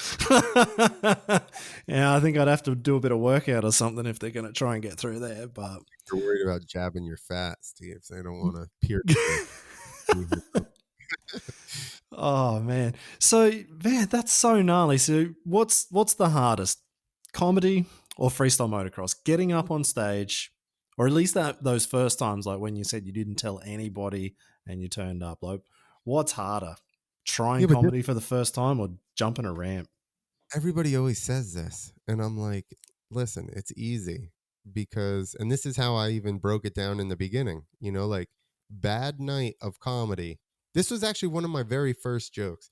Yeah, I think I'd have to do a bit of workout or something if they're going to try and get through there. But You're worried about jabbing your fat, Steve. They don't want to pierce the. oh man, so man, that's so gnarly. So what's the hardest, comedy or freestyle motocross? Getting up on stage, or at least those first times, like when you said you didn't tell anybody and you turned up. Like, what's harder, trying Yeah, but comedy for the first time or jumping a ramp? everybody always says this, and I'm like, listen, it's easy, because and this is how I even broke it down in the beginning, like bad night of comedy. This was actually one of my very first jokes.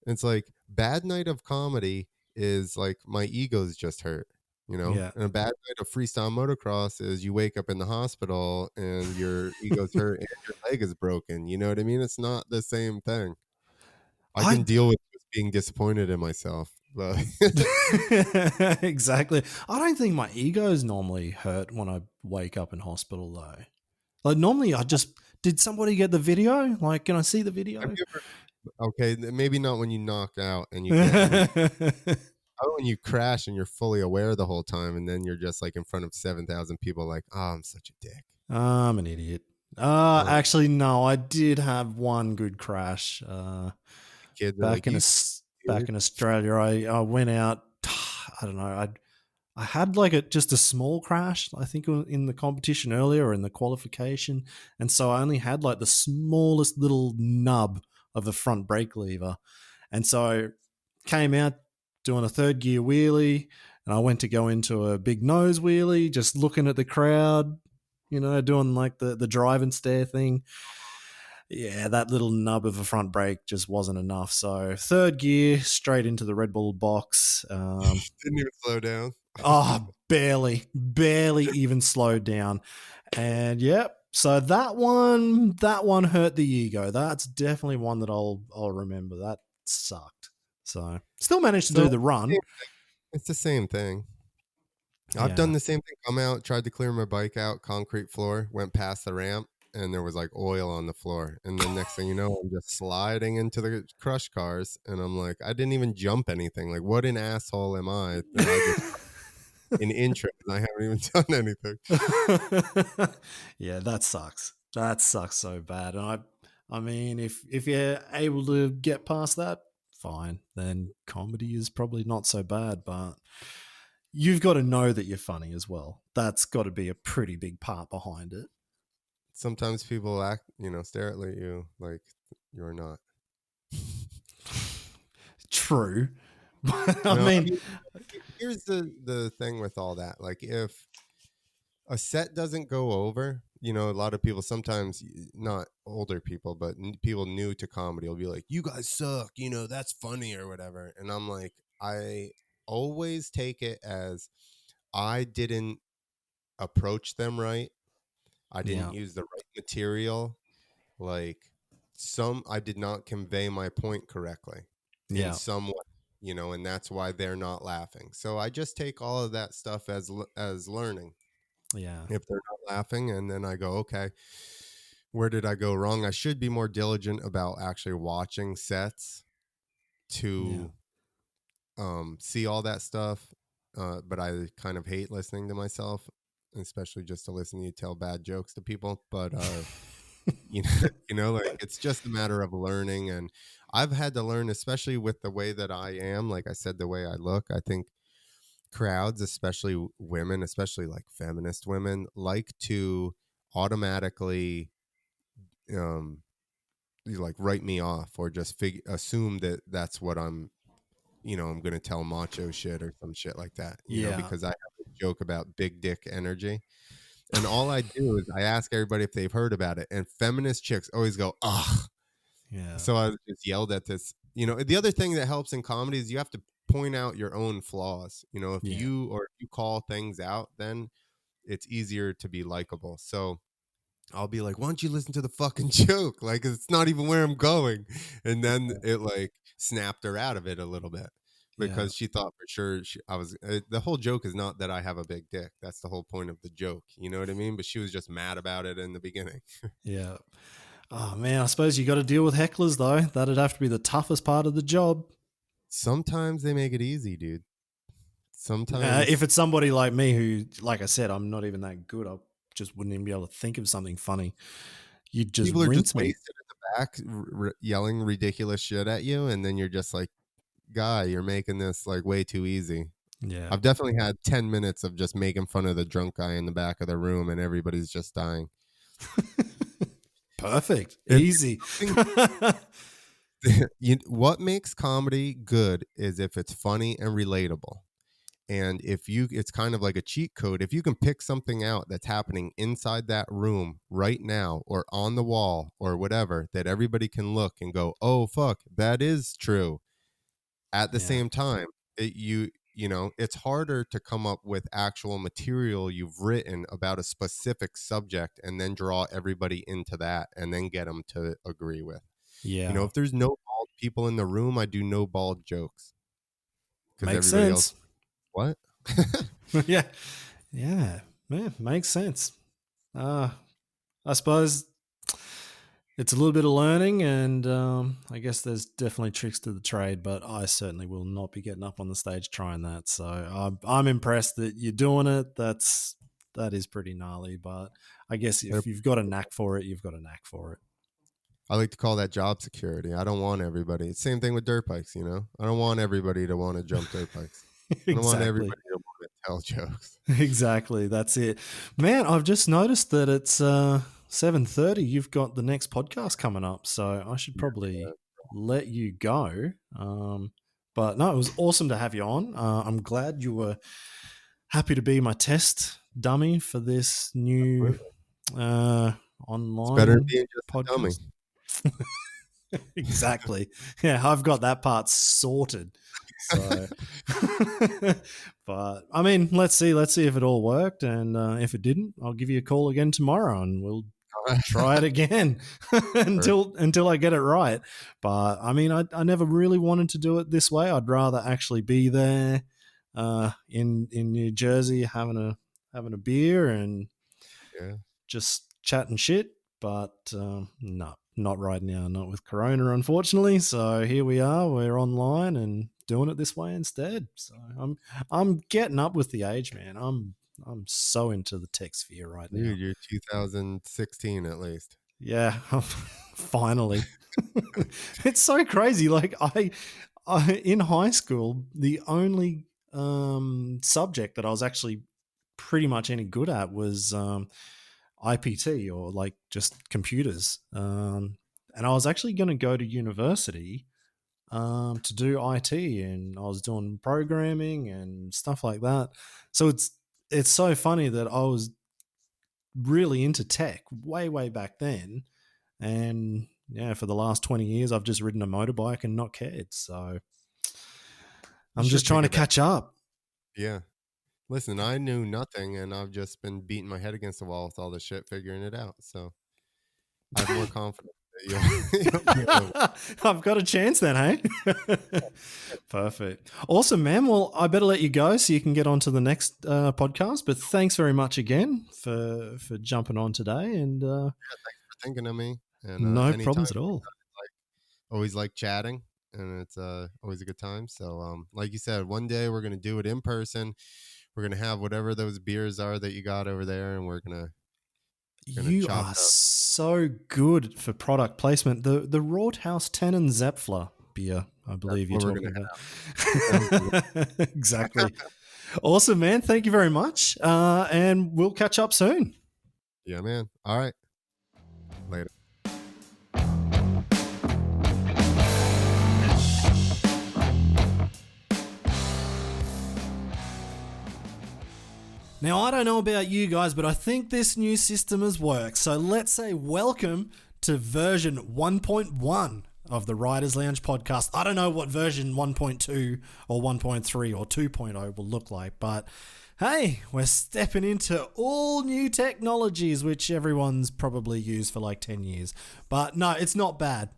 It's like bad night of comedy is like my ego's just hurt, Yeah. and a bad night of freestyle motocross is you wake up in the hospital and your ego's hurt and your leg is broken. You know what I mean? It's not the same thing. I I can deal with just being disappointed in myself, but exactly. I don't think my ego is normally hurt when I wake up in hospital though. Like normally I just did somebody get the video? Like can I see the have video? you ever, okay, maybe not when you knock out and you get in. How when you crash and you're fully aware the whole time, and then you're just like in front of 7,000 people, like, oh, I'm such a dick. I'm an idiot. Oh, Actually no, I did have one good crash. kids are Back like, in you back dude. in Australia, I went out. I don't know. I had like just a small crash. I think in the competition earlier or in the qualification, and so I only had like the smallest little nub of the front brake lever, and so I came out doing a third gear wheelie, and I went to go into a big nose wheelie, just looking at the crowd, doing like the drive and stare thing. Yeah, that little nub of a front brake just wasn't enough. So third gear, straight into the Red Bull box. Didn't even slow down. Barely even slowed down. And yep. So that one hurt the ego. That's definitely one that I'll remember. That sucked. So still managed to do So the run. it's the same thing. I've done Yeah. the same thing. Come out, tried to clear my bike out, concrete floor, went past the ramp, and there was like oil on the floor. And then next thing you know, I'm just sliding into the crush cars, and I'm like, I didn't even jump anything. Like, what an asshole am I that I just in intro and I haven't even done anything. Yeah, that sucks. That sucks so bad. And I mean, if you're able to get past that, fine. Then comedy is probably not so bad, but you've got to know that you're funny as well. That's got to be a pretty big part behind it. Sometimes people stare at you like you're not. True. But I No, I mean, mean, here's the thing with all that. Like, if a set doesn't go over, a lot of people, sometimes not older people, but people new to comedy will be like, you guys suck, that's funny or whatever. And I'm like, I always take it as I didn't approach them right. I didn't yeah, use the right material. Like, I did not convey my point correctly in yeah, some way, and that's why they're not laughing. So I just take all of that stuff as learning. yeah, If they're not laughing, and then I go, okay, where did I go wrong? I should be more diligent about actually watching sets yeah. to see all that stuff. But I kind of hate listening to myself, especially just to listen to you tell bad jokes to people. But like, it's just a matter of learning. And I've had to learn, especially with the way that I am, like I said, the way I look. I think crowds, especially women, especially like feminist women, like to automatically um like write me off or just assume that that's what I'm gonna tell macho shit or some shit like that, Yeah, because I have a joke about big dick energy. And all I do is I ask everybody if they've heard about it, and feminist chicks always go, ugh. yeah, So I was just yelled at this. The other thing that helps in comedy is you have to point out your own flaws. If yeah, you call things out, then it's easier to be likable. So I'll be like, why don't you listen to the fucking joke? Like, it's not even where I'm going. And then it like snapped her out of it a little bit yeah, because she thought for sure the whole joke is not that I have a big dick. That's the whole point of the joke. You know what I mean? But she was just mad about it in the beginning. yeah. Oh man, I suppose you got to deal with hecklers though. That'd have to be the toughest part of the job. Sometimes they make it easy, dude. Sometimes If it's somebody like me who, like I said, I'm not even that good, I just wouldn't even be able to think of something funny. You'd just people are just rinse me. wasted at the back yelling ridiculous shit at you, and then you're just like, guy, you're making this like way too easy. Yeah. I've definitely had 10 minutes of just making fun of the drunk guy in the back of the room, and everybody's just dying. Perfect. And Easy. what makes comedy good is if it's funny and relatable. And it's kind of like a cheat code. If you can pick something out that's happening inside that room right now or on the wall or whatever, that everybody can look and go, oh, fuck, that is true. At the Yeah. same time, it's harder to come up with actual material you've written about a specific subject and then draw everybody into that and then get them to agree with. Yeah. If there's no bald people in the room, I do no bald jokes because Makes everybody else, sense. what? Yeah. Yeah. Makes sense. I suppose it's a little bit of learning, and I guess there's definitely tricks to the trade, but I certainly will not be getting up on the stage trying that. So I'm impressed that you're doing it. That is pretty gnarly, but I guess if you've got a knack for it, you've got a knack for it. I like to call that job security. I don't want everybody. Same thing with dirt bikes, I don't want everybody to want to jump dirt bikes. I don't want Exactly. everybody to want to tell jokes. Exactly. That's it. Man, I've just noticed that it's 7:30. You've got the next podcast coming up, so I should probably let you go. But no, it was awesome to have you on. I'm glad you were happy to be my test dummy for this new online It's better than being just podcast. a dummy. Exactly. Yeah, I've got that part sorted. So, but I mean, let's see if it all worked, and if it didn't, I'll give you a call again tomorrow, and we'll try it again until I get it right. But I mean, I never really wanted to do it this way. I'd rather actually be there, in New Jersey, having a beer and just chatting shit. But no, not right now, not with Corona, unfortunately. So here we are. We're online and doing it this way instead. So I'm getting up with the age, man. I'm so into the tech sphere right now. Dude, you're 2016 at least. Yeah, finally. It's so crazy. Like I in high school, the only subject that I was actually pretty much any good at was IPT, or like just computers. And I was actually going to go to university to do IT, and I was doing programming and stuff like that. So it's so funny that I was really into tech way back then, and yeah, for the last 20 years I've just ridden a motorbike and not cared. So I'm just trying to catch up. Yeah. Listen, I knew nothing, and I've just been beating my head against the wall with all this shit, figuring it out. So I have more confidence that I've got a chance then, hey? Perfect. Awesome, man. Well, I better let you go so you can get on to the next podcast. But thanks very much again for jumping on today. And thanks for thinking of me. And no problems at all. Always like chatting, and it's always a good time. So like you said, one day we're going to do it in person. We're going to have whatever those beers are that you got over there, and we're going to You are so good for product placement. The Rothaus Tannenzaepfle beer, I believe you're talking about. Exactly. Awesome, man. Thank you very much. And we'll catch up soon. Yeah, man. All right. Later. Now, I don't know about you guys, but I think this new system has worked. So let's say welcome to version 1.1 of the Riders Lounge podcast. I don't know what version 1.2 or 1.3 or 2.0 will look like, but hey, we're stepping into all new technologies, which everyone's probably used for like 10 years. But no, it's not bad.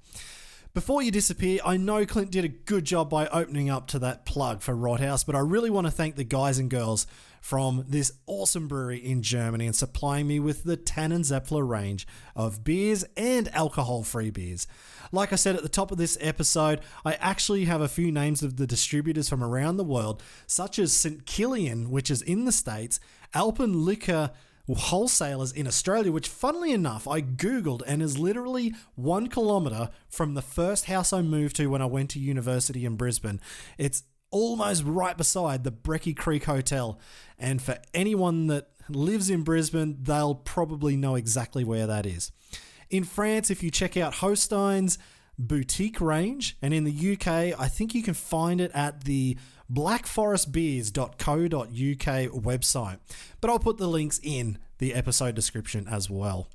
Before you disappear, I know Clint did a good job by opening up to that plug for Rothaus, but I really want to thank the guys and girls from this awesome brewery in Germany and supplying me with the Tannenzaepfle range of beers and alcohol-free beers. Like I said at the top of this episode, I actually have a few names of the distributors from around the world, such as St. Killian, which is in the States, Alpen Liquor wholesalers in Australia, which funnily enough, I Googled and is literally 1 kilometre from the first house I moved to when I went to university in Brisbane. It's almost right beside the Brecky Creek Hotel. And for anyone that lives in Brisbane, they'll probably know exactly where that is. In France, if you check out Hostein's boutique range, and in the UK, I think you can find it at the blackforestbeers.co.uk website. But I'll put the links in the episode description as well.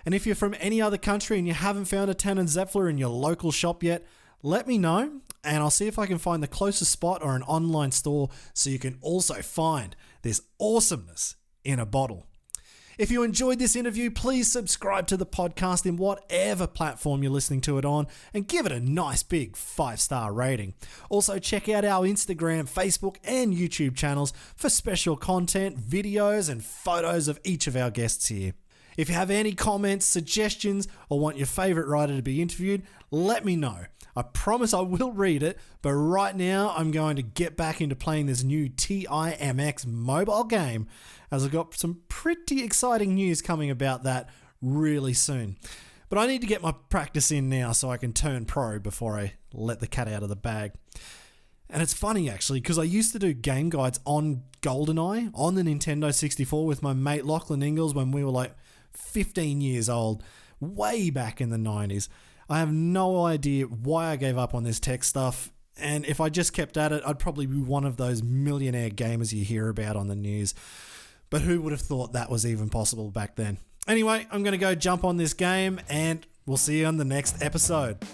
And if you're from any other country and you haven't found a Tannenzaepfle in your local shop yet, Let me know, and I'll see if I can find the closest spot or an online store so you can also find this awesomeness in a bottle. If you enjoyed this interview, please subscribe to the podcast in whatever platform you're listening to it on and give it a nice big 5-star rating. Also, check out our Instagram, Facebook, and YouTube channels for special content, videos, and photos of each of our guests here. If you have any comments, suggestions, or want your favorite rider to be interviewed, let me know. I promise I will read it, but right now I'm going to get back into playing this new TIMX mobile game, as I've got some pretty exciting news coming about that really soon. But I need to get my practice in now so I can turn pro before I let the cat out of the bag. And it's funny actually, because I used to do game guides on GoldenEye on the Nintendo 64 with my mate Lachlan Ingalls when we were like 15 years old, way back in the 90s. I have no idea why I gave up on this tech stuff, and if I just kept at it, I'd probably be one of those millionaire gamers you hear about on the news. But who would have thought that was even possible back then? Anyway, I'm going to go jump on this game, and we'll see you on the next episode.